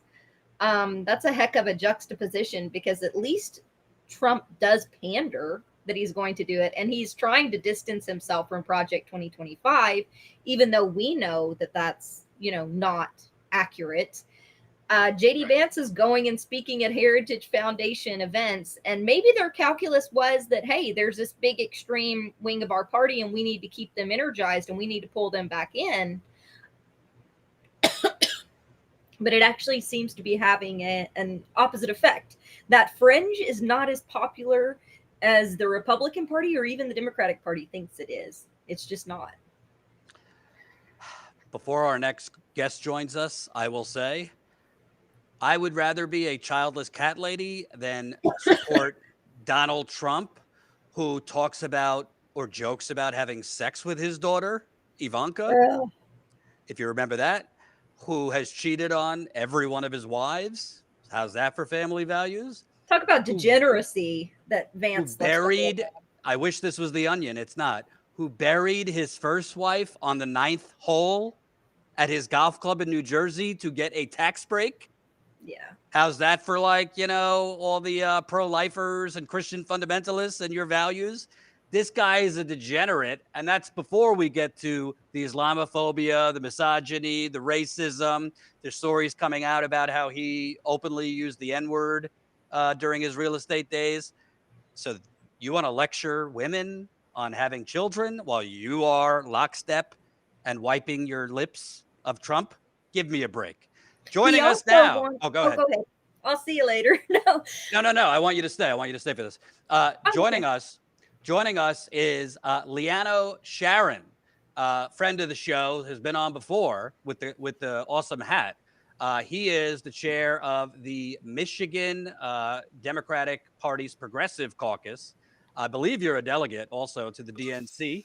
That's a heck of a juxtaposition, because at least Trump does pander that he's going to do it. And he's trying to distance himself from Project 2025, even though we know that that's, not accurate. JD Vance is going and speaking at Heritage Foundation events, and maybe their calculus was that, hey, there's this big extreme wing of our party and we need to keep them energized and we need to pull them back in. But it actually seems to be having an opposite effect. That fringe is not as popular as the Republican Party or even the Democratic Party thinks it is. It's just not. Before our next guest joins us, I will say, I would rather be a childless cat lady than support Donald Trump, who talks about or jokes about having sex with his daughter, Ivanka, if you remember that, who has cheated on every one of his wives. How's that for family values? Talk about degeneracy that Vance buried. I wish this was The Onion. It's not. Who buried his first wife on the 9th hole at his golf club in New Jersey to get a tax break. Yeah. How's that for all the pro-lifers and Christian fundamentalists and your values? This guy is a degenerate, and that's before we get to the Islamophobia, the misogyny, the racism. There's stories coming out about how he openly used the N-word during his real estate days. So you want to lecture women on having children while you are lockstep and wiping your lips of Trump? Give me a break. Joining us now. Go ahead. I'll see you later. No. I want you to stay. I want you to stay for this. Joining us is Liano Sharon, friend of the show, has been on before with the awesome hat. He is the chair of the Michigan Democratic Party's Progressive Caucus. I believe you're a delegate also to the DNC.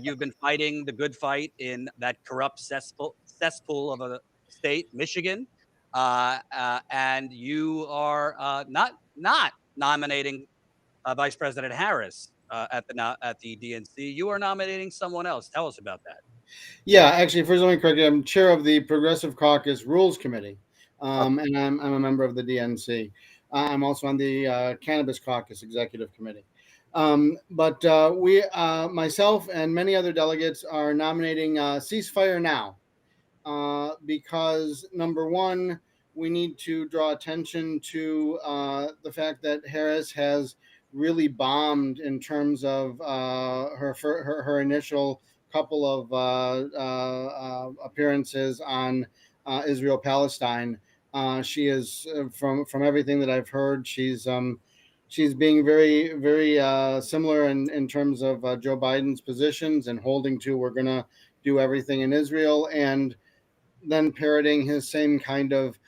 You've been fighting the good fight in that corrupt cesspool of a state, Michigan, and you are not nominating Vice President Harris at the DNC. You are nominating someone else. Tell us about that. Yeah, actually, first let me correct you. I'm chair of the Progressive Caucus Rules Committee, and I'm a member of the DNC. I'm also on the Cannabis Caucus Executive Committee. But we, myself and many other delegates, are nominating Ceasefire Now because, number one, we need to draw attention to the fact that Harris has really bombed in terms of her initial couple of appearances on Israel-Palestine. She is, from everything that I've heard, she's being very, very similar in terms of Joe Biden's positions and holding to we're going to do everything in Israel, and then parroting his same kind of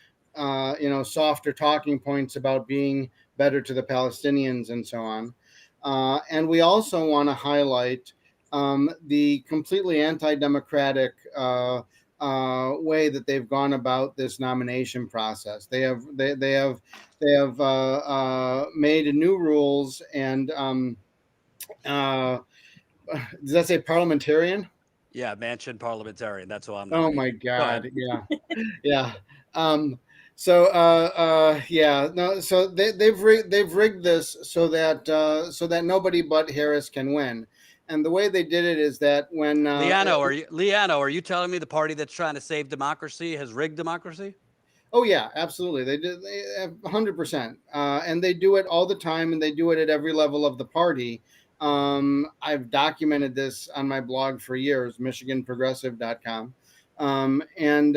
softer talking points about being better to the Palestinians and so on. And we also want to highlight the completely anti-democratic way that they've gone about this nomination process. They have made new rules, and does that say parliamentarian? Yeah, Manchin parliamentarian. That's what I'm. Oh my God! Yeah, yeah. So they've rigged this so that nobody but Harris can win. And the way they did it is that when Liano, are you telling me the party that's trying to save democracy has rigged democracy? Oh yeah, absolutely. They did 100%, and they do it all the time, and they do it at every level of the party. I've documented this on my blog for years, MichiganProgressive.com, and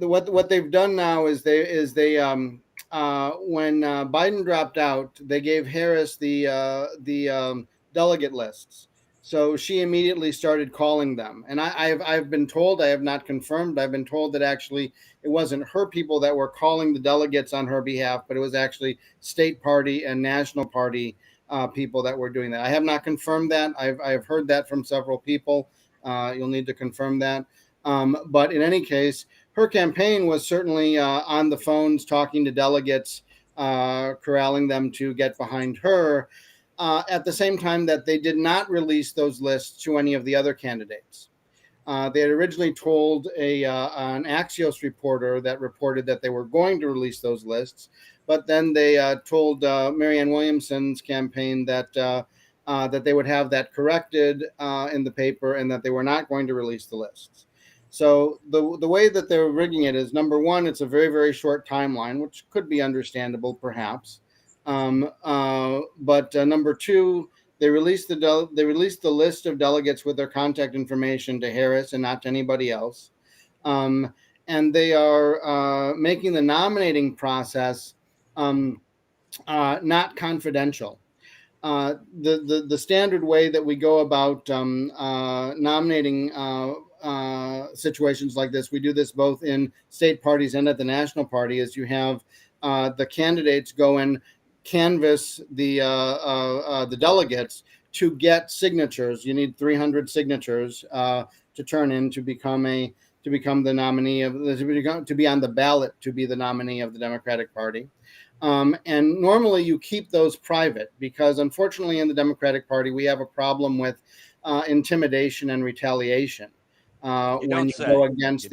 what they've done now is they when Biden dropped out, they gave Harris the delegate lists. So she immediately started calling them. And I've been told, I have not confirmed, I've been told that actually it wasn't her people that were calling the delegates on her behalf, but it was actually state party and national party people that were doing that. I have not confirmed that. I've heard that from several people. You'll need to confirm that. But in any case, her campaign was certainly on the phones talking to delegates, corralling them to get behind her. At the same time that they did not release those lists to any of the other candidates. They had originally told an Axios reporter that reported that they were going to release those lists, but then they told Marianne Williamson's campaign that that they would have that corrected in the paper and that they were not going to release the lists. So the way that they're rigging it is, number one, it's a very, very short timeline, which could be understandable, perhaps. But number two, they released the list of delegates with their contact information to Harris and not to anybody else. And they are making the nominating process not confidential. The standard way that we go about nominating situations like this, we do this both in state parties and at the national party, is you have the candidates go and canvass the delegates to get signatures. You need 300 signatures to turn in to become the nominee to be on the ballot to be the nominee of the Democratic Party. And normally you keep those private because, unfortunately, in the Democratic Party we have a problem with intimidation and retaliation when you go against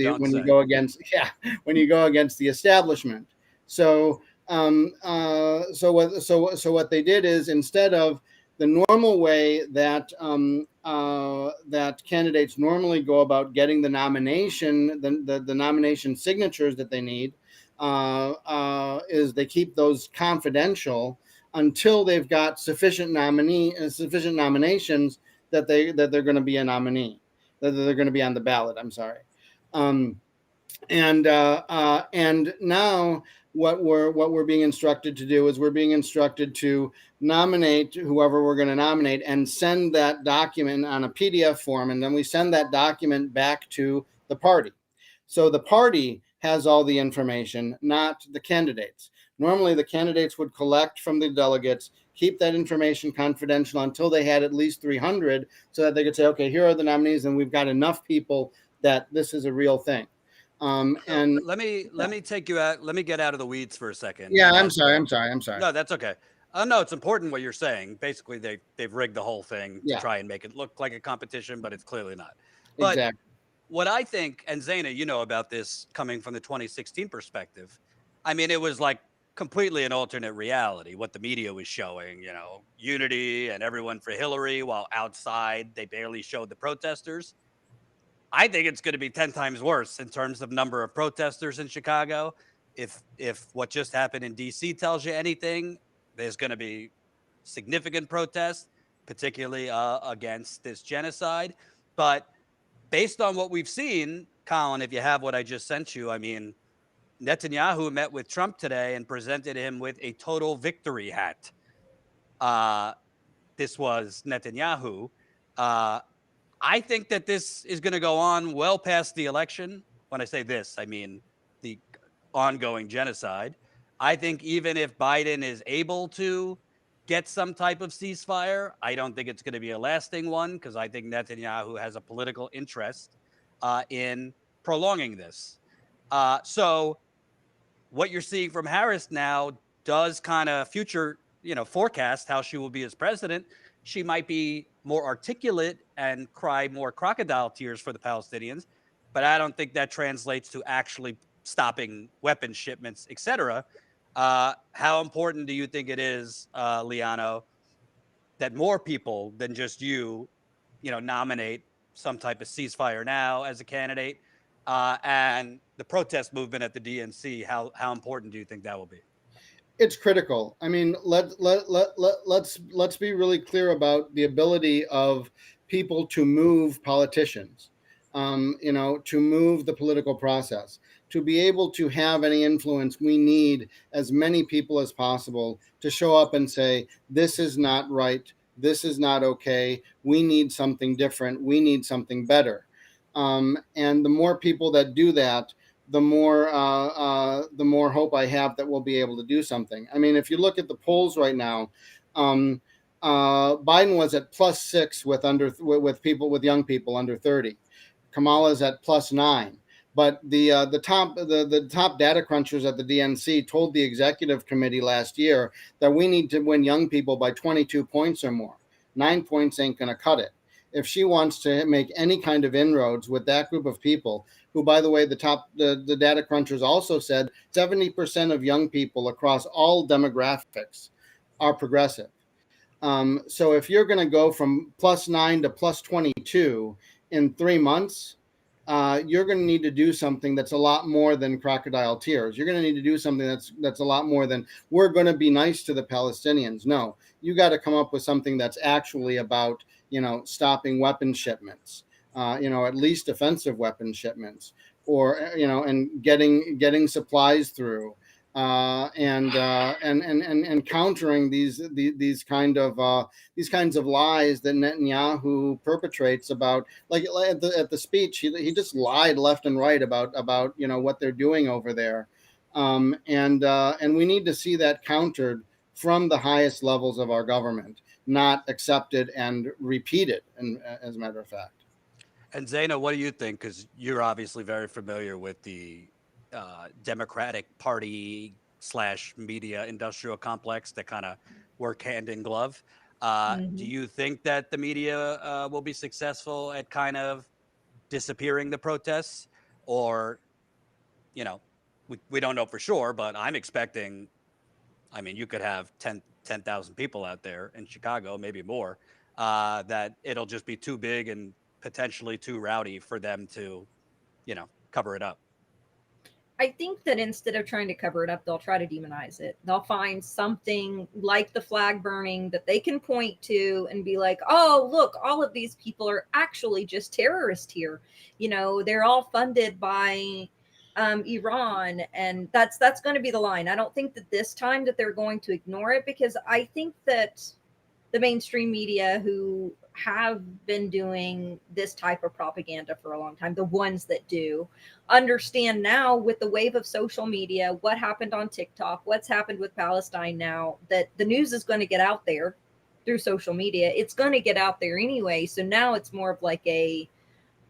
the establishment. So what they did is, instead of the normal way that that candidates normally go about getting the nomination, the nomination signatures that they need, is they keep those confidential until they've got sufficient nominations that they're going to be a nominee, that they're going to be on the ballot. I'm sorry, and now what we're being instructed to do is we're being instructed to nominate whoever we're going to nominate and send that document on a PDF form, and then we send that document back to the party. So the party has all the information, not the candidates. Normally, the candidates would collect from the delegates, keep that information confidential until they had at least 300, so that they could say, okay, here are the nominees, and we've got enough people that this is a real thing. And let me take you out. Let me get out of the weeds for a second. Yeah, I'm sorry. No, that's okay. No, it's important what you're saying. Basically, they've rigged the whole thing to try and make it look like a competition, but it's clearly not. But exactly. What I think, and Zana, you know about this coming from the 2016 perspective. I mean, it was like completely an alternate reality. What the media was showing, unity and everyone for Hillary, while outside they barely showed the protesters. I think it's going to be 10 times worse in terms of number of protesters in Chicago. If what just happened in DC tells you anything, there's going to be significant protests, particularly against this genocide. But based on what we've seen, Colin, if you have what I just sent you, I mean, Netanyahu met with Trump today and presented him with a total victory hat. This was Netanyahu. I think that this is going to go on well past the election. When I say this, I mean the ongoing genocide. I think even if Biden is able to get some type of ceasefire, I don't think it's going to be a lasting one, because I think Netanyahu has a political interest in prolonging this. So what you're seeing from Harris now does kind of forecast how she will be as president. She might be more articulate and cry more crocodile tears for the Palestinians, but I don't think that translates to actually stopping weapons shipments, etc. How important do you think it is, Liano, that more people than just you nominate some type of ceasefire now as a candidate, and the protest movement at the DNC? How important do you think that will be? It's critical. I mean, let's be really clear about the ability of people to move politicians, to move the political process. To be able to have any influence, we need as many people as possible to show up and say, this is not right, this is not okay, we need something different, we need something better. And the more people that do that, the more hope I have that we'll be able to do something. I mean, if you look at the polls right now, Biden was at +6 with young people under 30. Kamala's at +9. But the top data crunchers at the DNC told the executive committee last year that we need to win young people by 22 points or more. 9 points ain't going to cut it. if she wants to make any kind of inroads with that group of people, who, by the way, the data crunchers also said 70% of young people across all demographics are progressive. So if you're going to go from +9 to +22 in 3 months, you're going to need to do something that's a lot more than crocodile tears. You're going to need to do something that's a lot more than we're going to be nice to the Palestinians. No, you got to come up with something that's actually about, stopping weapon shipments, at least offensive weapon shipments, or, and getting supplies through. And countering these kinds of lies that Netanyahu perpetrates about, like at the speech, he just lied left and right about what they're doing over there, and we need to see that countered from the highest levels of our government, not accepted and repeated, and as a matter of fact. And Zana, what do you think? Because you're obviously very familiar with the Democratic Party / media industrial complex that kind of work hand in glove. Do you think that the media will be successful at kind of disappearing the protests? Or, we don't know for sure, but I'm expecting, you could have 10,000 people out there in Chicago, maybe more, that it'll just be too big and potentially too rowdy for them to, cover it up. I think that instead of trying to cover it up, they'll try to demonize it. They'll find something like the flag burning that they can point to and be like, oh, look, all of these people are actually just terrorists here. They're all funded by Iran. And that's going to be the line. I don't think that this time that they're going to ignore it, because I think that the mainstream media, who have been doing this type of propaganda for a long time, the ones that do, understand now with the wave of social media, what happened on TikTok, what's happened with Palestine now, that the news is going to get out there through social media. It's going to get out there anyway. So now it's more of like a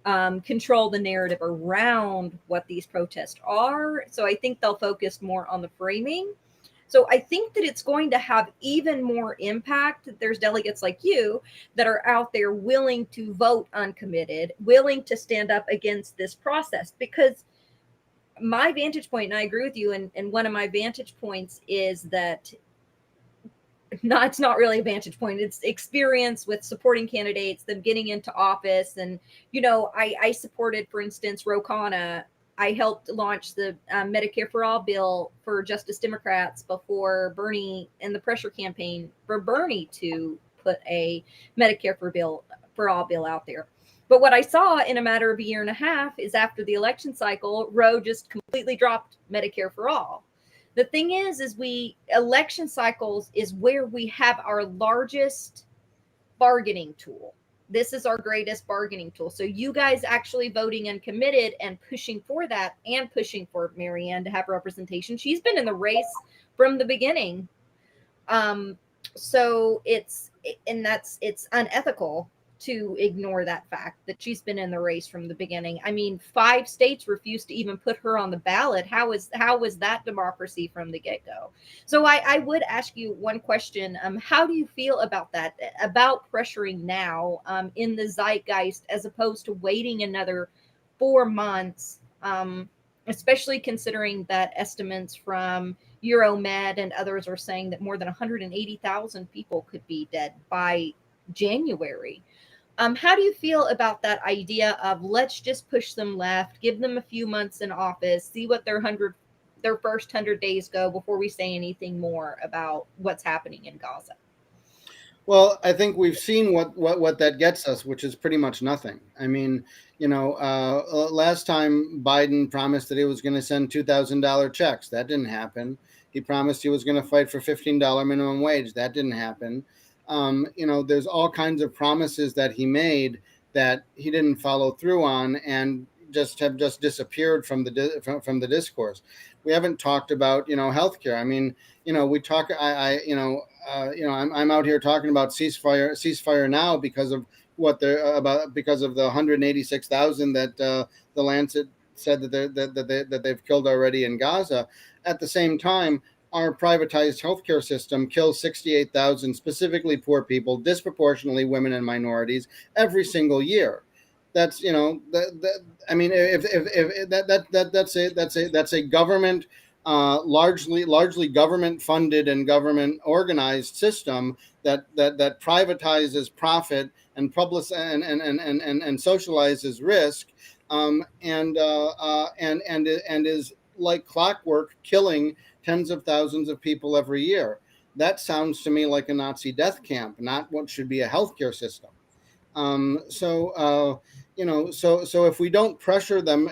control the narrative around what these protests are. So I think they'll focus more on the framing. So I think that it's going to have even more impact. There's delegates like you that are out there willing to vote uncommitted, willing to stand up against this process. Because my vantage point, and I agree with you, and one of my vantage points is that it's not really a vantage point. It's experience with supporting candidates, them getting into office. And, I supported, for instance, Ro Khanna. I helped launch the Medicare for All bill for Justice Democrats before Bernie, and the pressure campaign for Bernie to put a Medicare for All bill out there. But what I saw in a matter of a year and a half is, after the election cycle, Roe just completely dropped Medicare for All. The thing is election cycles is where we have our largest bargaining tool. This is our greatest bargaining tool. So you guys actually voting uncommitted and pushing for that, and pushing for Marianne to have representation. She's been in the race from the beginning. So it's unethical to ignore that fact that she's been in the race from the beginning. 5 states refused to even put her on the ballot. How was that democracy from the get-go? So I would ask you one question. How do you feel about that, about pressuring now in the zeitgeist, as opposed to waiting another 4 months, especially considering that estimates from Euromed and others are saying that more than 180,000 people could be dead by January? How do you feel about that idea of, let's just push them left, give them a few months in office, see what their first 100 days go before we say anything more about what's happening in Gaza? Well, I think we've seen what that gets us, which is pretty much nothing. Last time Biden promised that he was going to send $2,000 checks. That didn't happen. He promised he was going to fight for $15 minimum wage. That didn't happen. There's all kinds of promises that he made that he didn't follow through on, and have disappeared from the discourse. We haven't talked about healthcare. We talk. I'm out here talking about ceasefire now because of because of the 186,000 that the Lancet said that they've killed already in Gaza. At the same time, our privatized healthcare system kills 68,000 specifically poor people, disproportionately women and minorities, every single year. That's I mean, if that's a government, largely government funded and government organized system that privatizes profit and and socializes risk, and is like clockwork killing tens of thousands of people every year. That sounds to me like a Nazi death camp, not what should be a healthcare system. So if we don't pressure them,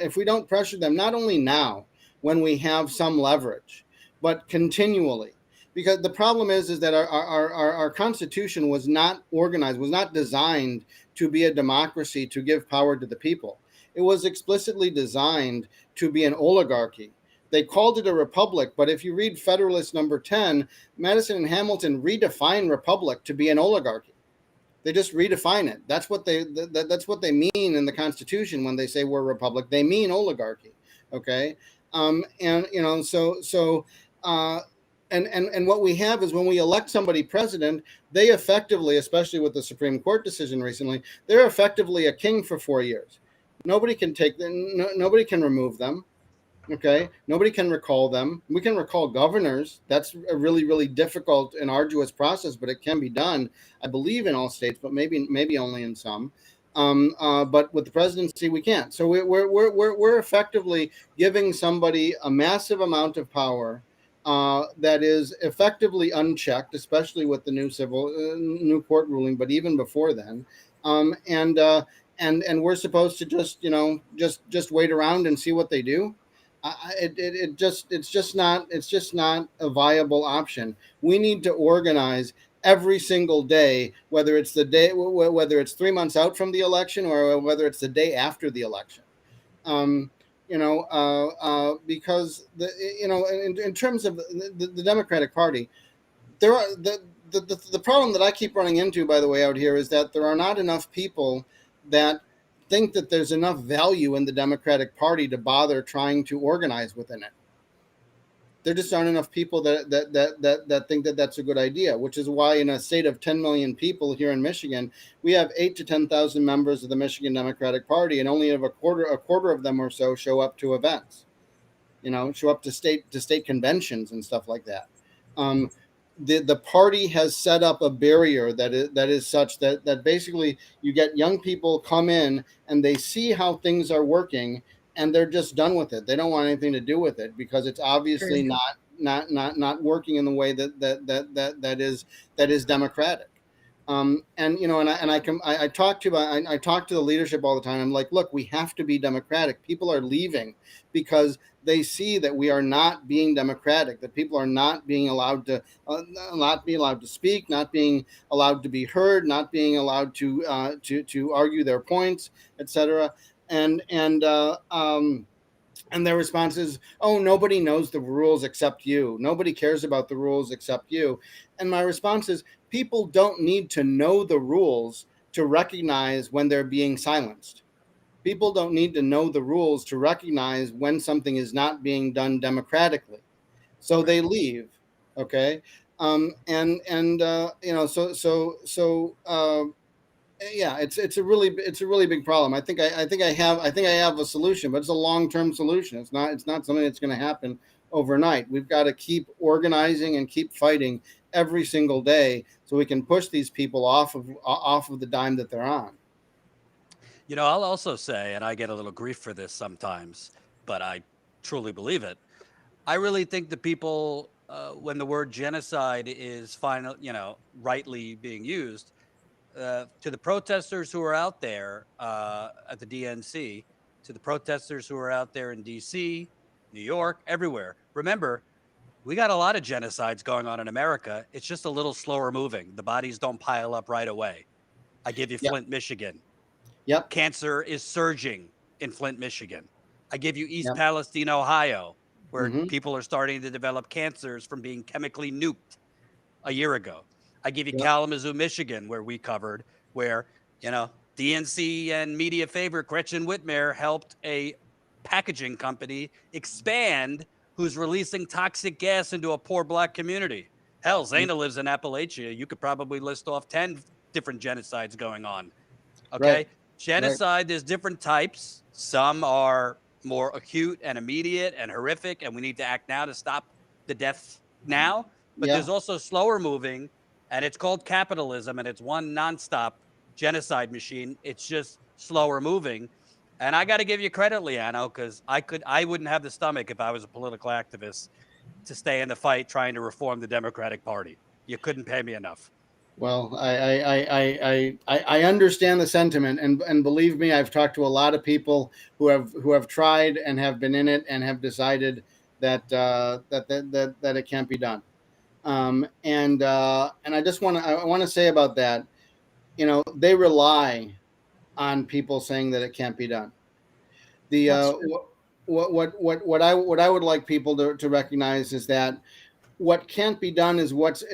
not only now when we have some leverage, but continually, because the problem is that our Constitution was not organized, was not designed to be a democracy, to give power to the people. It was explicitly designed to be an oligarchy. They called it a republic, but if you read Federalist Number 10, Madison and Hamilton redefine republic to be an oligarchy. They just redefine it. That's what they mean in the Constitution when they say we're a republic. They mean oligarchy. Okay, and what we have is when we elect somebody president, they effectively, especially with the Supreme Court decision recently, they're effectively a king for 4 years. Nobody can take them. Nobody can remove them. Okay, nobody can recall them. We can recall governors. That's a really, really difficult and arduous process, but it can be done, I believe, in all states, but maybe only in some. But with the presidency, we can't. So we're effectively giving somebody a massive amount of power that is effectively unchecked, especially with the new court ruling, but even before then, and we're supposed to just wait around and see what they do. It's just not a viable option. We need to organize every single day, whether it's 3 months out from the election or whether it's the day after the election. Because in terms of the Democratic Party, there are the problem that I keep running into, by the way, out here is that there are not enough people that think that there's enough value in the Democratic Party to bother trying to organize within it. There just aren't enough people that think that that's a good idea, which is why in a state of 10 million people here in Michigan, we have 8,000 to 10,000 members of the Michigan Democratic Party, and only a quarter of them or so show up to events, show up to state conventions and stuff like that. The party has set up a barrier that is such that basically you get young people come in and they see how things are working and they're just done with it. They don't want anything to do with it because it's obviously not working in the way that is democratic. I talk to the leadership all the time. I'm like, look, we have to be democratic. People are leaving because they see that we are not being democratic, that people are not being allowed to speak, not being allowed to be heard, not being allowed to argue their points, etc. And their response is, oh, nobody knows the rules except you. Nobody cares about the rules except you. And my response is, people don't need to know the rules to recognize when they're being silenced. People don't need to know the rules to recognize when something is not being done democratically. So they leave. Okay. Yeah, it's a really big problem. I think I have a solution, but it's a long-term solution. It's not something that's going to happen overnight. We've got to keep organizing and keep fighting every single day so we can push these people off of the dime that they're on. I'll also say, and I get a little grief for this sometimes, but I truly believe it. I really think the people, when the word genocide is rightly being used, to the protesters who are out there at the DNC, to the protesters who are out there in DC, New York, everywhere. Remember, we got a lot of genocides going on in America. It's just a little slower moving. The bodies don't pile up right away. I give you Flint, Michigan. Yep. Cancer is surging in Flint, Michigan. I give you East Palestine, Ohio, where people are starting to develop cancers from being chemically nuked a year ago. I give you Kalamazoo, Michigan, where we covered, where, DNC and media favorite Gretchen Whitmer helped a packaging company expand who's releasing toxic gas into a poor black community. Hell, Zana lives in Appalachia. You could probably list off 10 different genocides going on. Okay. Right. Genocide, there's different types. Some are more acute and immediate and horrific, and we need to act now to stop the deaths now. But there's also slower moving, and it's called capitalism, and it's one nonstop genocide machine. It's just slower moving. And I got to give you credit, Liano, because I wouldn't have the stomach if I was a political activist to stay in the fight trying to reform the Democratic Party. You couldn't pay me enough. Well, I understand the sentiment, and believe me, I've talked to a lot of people who have tried and have been in it and have decided that that it can't be done. And I just want to say about that, you know, they rely on people saying that it can't be done. The what I would like people to recognize is that what can't be done is what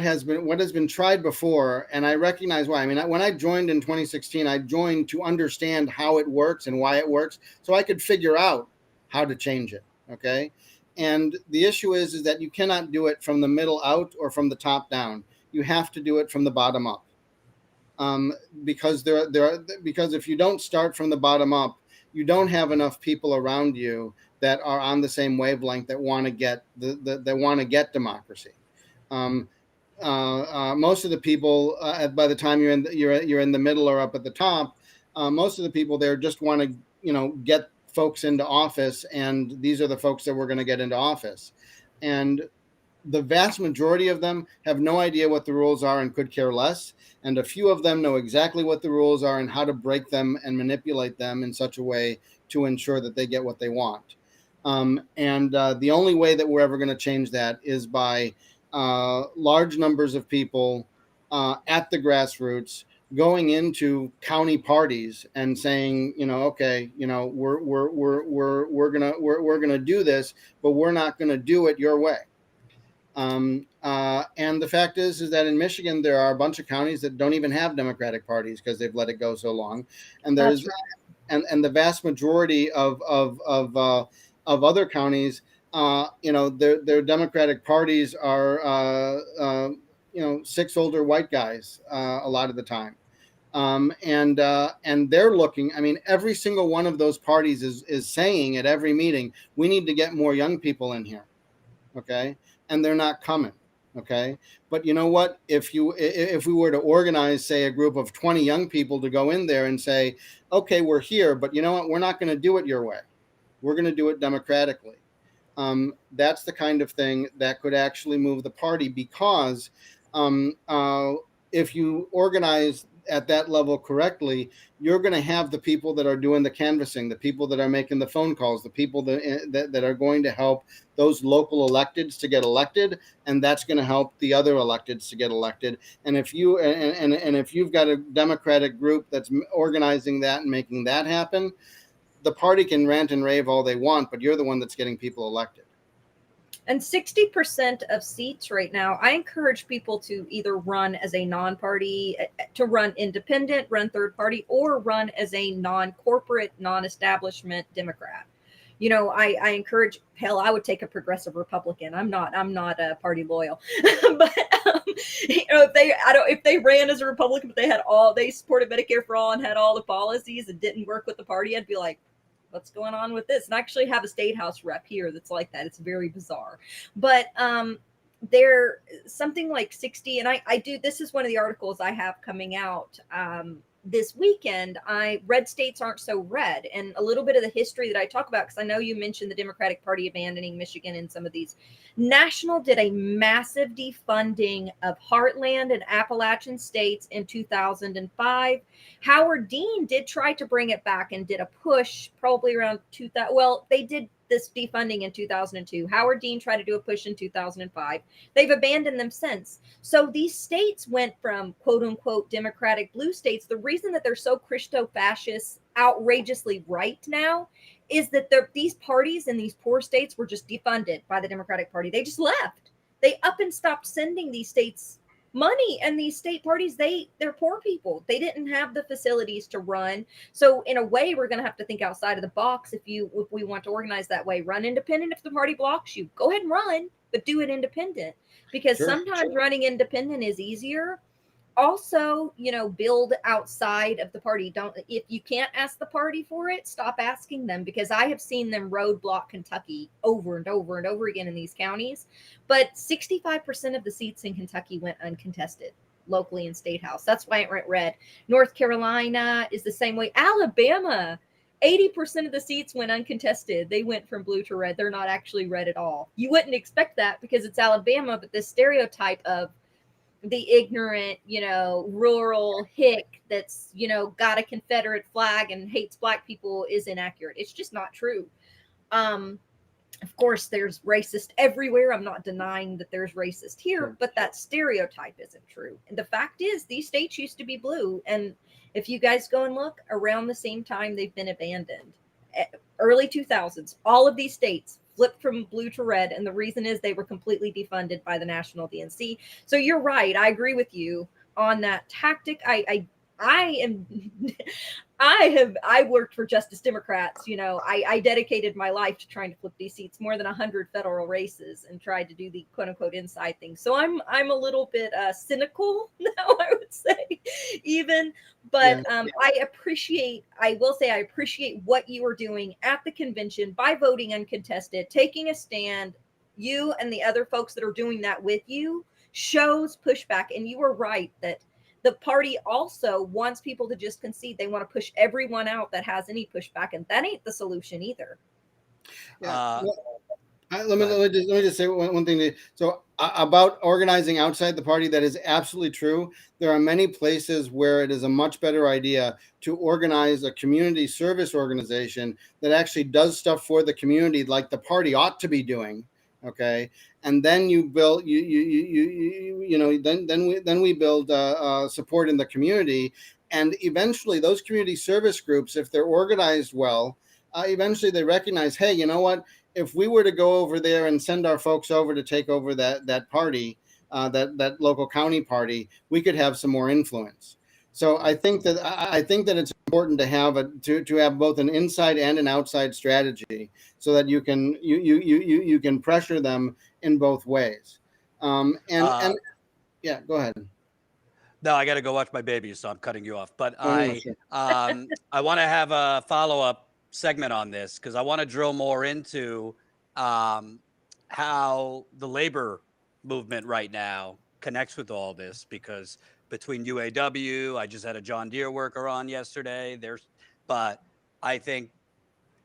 has been tried before, and I recognize why. I mean, when I joined in 2016, I joined to understand how it works and why it works, so I could figure out how to change it. Okay, and the issue is that you cannot do it from the middle out or from the top down. You have to do it from the bottom up, because because if you don't start from the bottom up, you don't have enough people around you that are on the same wavelength that want to get get democracy. Most of the people, by the time you're in the middle or up at the top, most of the people there just want to, you know, get folks into office, and these are the folks that we're going to get into office. And the vast majority of them have no idea what the rules are and could care less. And a few of them know exactly what the rules are and how to break them and manipulate them in such a way to ensure that they get what they want. The only way that we're ever going to change that is by large numbers of people at the grassroots going into county parties and saying, you know, okay, you know, we're gonna do this, but we're not going to do it your way. And the fact is that in Michigan there are a bunch of counties that don't even have Democratic parties because they've let it go so long, and there's and the vast majority of other counties, you know, their Democratic parties are, you know, 6 older white guys a lot of the time. And they're looking, I mean, every single one of those parties is saying at every meeting, we need to get more young people in here. Okay. And they're not coming. Okay. But you know what, if we were to organize, say, a group of 20 young people to go in there and say, okay, we're here, but you know what, we're not going to do it your way. We're going to do it democratically. That's the kind of thing that could actually move the party, because if you organize at that level correctly, you're going to have the people that are doing the canvassing, the people that are making the phone calls, the people that are going to help those local electeds to get elected, and that's going to help the other electeds to get elected. And if you and if you've got a Democratic group that's organizing that and making that happen, the party can rant and rave all they want, but you're the one that's getting people elected. And 60% of seats right now, I encourage people to either run as a non-party, to run independent, run third party, or run as a non-corporate, non-establishment Democrat. You know, I encourage, hell, I would take a progressive Republican. I'm not party loyal, but you know, if they ran as a Republican, but they supported Medicare for all and had all the policies and didn't work with the party, I'd be like, what's going on with this? And I actually have a state house rep here that's like that. It's very bizarre. But they're something like 60. And I do, this is one of the articles I have coming out this weekend. Red states aren't so red. And a little bit of the history that I talk about, because I know you mentioned the Democratic Party abandoning Michigan and some of these. National did a massive defunding of Heartland and Appalachian states in 2005. Howard Dean did try to bring it back and did a push probably around 2000. Well, they did this defunding in 2002. Howard Dean tried to do a push in 2005. They've abandoned them since. So these states went from quote unquote Democratic blue states. The reason that they're so Christo-fascist, outrageously right now is that these parties in these poor states were just defunded by the Democratic Party. They just left. They up and stopped sending these states money, and these state parties, they're poor people. They didn't have the facilities to run. So in a way, we're going to have to think outside of the box. If we want to organize that way, run independent. If the party blocks you, go ahead and run, but do it independent, because sometimes running independent is easier. Also, build outside of the party. If you can't ask the party for it, stop asking them, because I have seen them roadblock Kentucky over and over and over again in these counties. But 65% of the seats in Kentucky went uncontested locally in state house. That's why it went red. North Carolina is the same way. Alabama, 80% of the seats went uncontested. They went from blue to red. They're not actually red at all. You wouldn't expect that because it's Alabama, but this stereotype of the ignorant, rural hick that's, got a Confederate flag and hates black people is inaccurate. It's just not true. Of course, there's racist everywhere. I'm not denying that there's racist here, but that stereotype isn't true. And the fact is, these states used to be blue. And if you guys go and look, around the same time they've been abandoned. Early 2000s, all of these states flipped from blue to red, and the reason is they were completely defunded by the national DNC. So you're right. I agree with you on that tactic. I worked for Justice Democrats. I dedicated my life to trying to flip these seats, more than 100 federal races, and tried to do the quote unquote inside thing. So I'm a little bit cynical now, I would say, even. But I appreciate what you are doing at the convention by voting uncontested, taking a stand. You and the other folks that are doing that with you shows pushback. And you are right that the party also wants people to just concede. They want to push everyone out that has any pushback, and that ain't the solution either. Let me just say one thing. So about organizing outside the party, that is absolutely true. There are many places where it is a much better idea to organize a community service organization that actually does stuff for the community, like the party ought to be doing. Okay, and then you build then we build support in the community, and eventually those community service groups, if they're organized well, eventually they recognize, hey, you know what? If we were to go over there and send our folks over to take over that party, that local county party, we could have some more influence. So I think that it's important to have to have both an inside and an outside strategy, so that you can pressure them in both ways. And yeah, go ahead. No, I got to go watch my baby, so I'm cutting you off. But I want to have a follow-up segment on this, because I want to drill more into how the labor movement right now connects with all this, because between UAW, I just had a John Deere worker on yesterday. But I think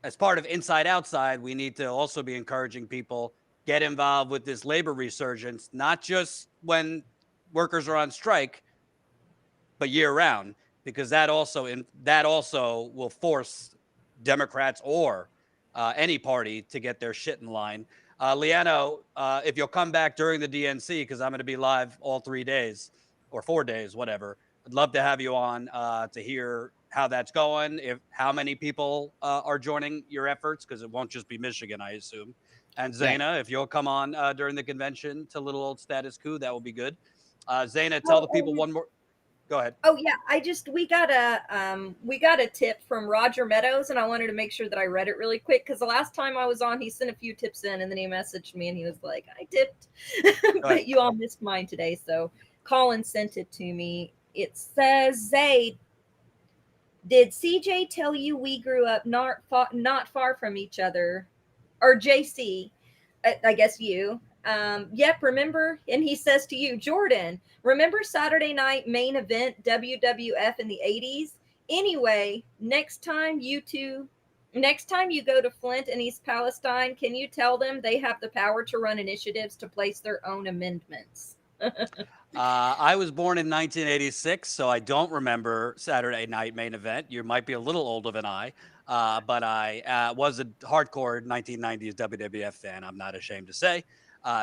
as part of Inside Outside, we need to also be encouraging people get involved with this labor resurgence, not just when workers are on strike, but year round, because that also will force Democrats or any party to get their shit in line. Leanno, if you'll come back during the DNC, because I'm going to be live all 3 days or 4 days, whatever. I'd love to have you on to hear how that's going, how many people are joining your efforts, because it won't just be Michigan, I assume. And Zana, if you'll come on during the convention to little old Status Coup, that will be good. Zana, tell the people one more. Go ahead. Oh yeah, we got a tip from Roger Meadows, and I wanted to make sure that I read it really quick, because the last time I was on, he sent a few tips in, and then he messaged me and he was like, "I tipped," but you all missed mine today, so Colin sent it to me. It says, "Zaid, did CJ tell you we grew up not far from each other?" Or JC, I guess you. Yep, remember? And he says to you, "Jordan, remember Saturday night main event WWF in the 80s? Anyway, next time you go to Flint and East Palestine, can you tell them they have the power to run initiatives to place their own amendments?" I was born in 1986, so I don't remember Saturday night main event. You might be a little older than I, but I was a hardcore 1990s WWF fan, I'm not ashamed to say.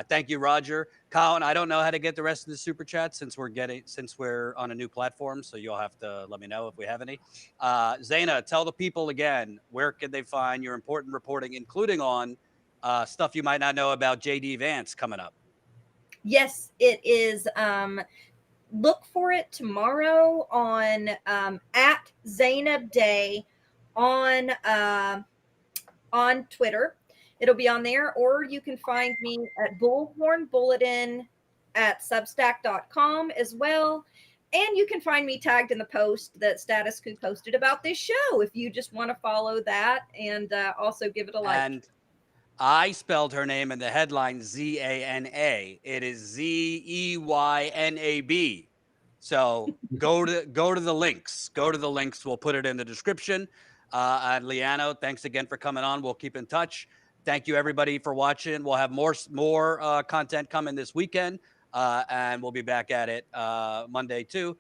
Thank you, Roger. Colin, I don't know how to get the rest of the super chat since we're on a new platform, so you'll have to let me know if we have any. Zana, tell the people again, where can they find your important reporting, including on stuff you might not know about JD Vance coming up? Yes, it is look for it tomorrow on at Zainab Day on Twitter. It'll be on there, or you can find me at Bullhorn Bulletin at substack.com as well. And you can find me tagged in the post that Status Coup posted about this show if you just want to follow that and also give it a like. And I spelled her name in the headline Zana. It is Zeynab. So go to the links. Go to the links. We'll put it in the description. And Liano, thanks again for coming on. We'll keep in touch. Thank you everybody for watching. We'll have more content coming this weekend, and we'll be back at it Monday too.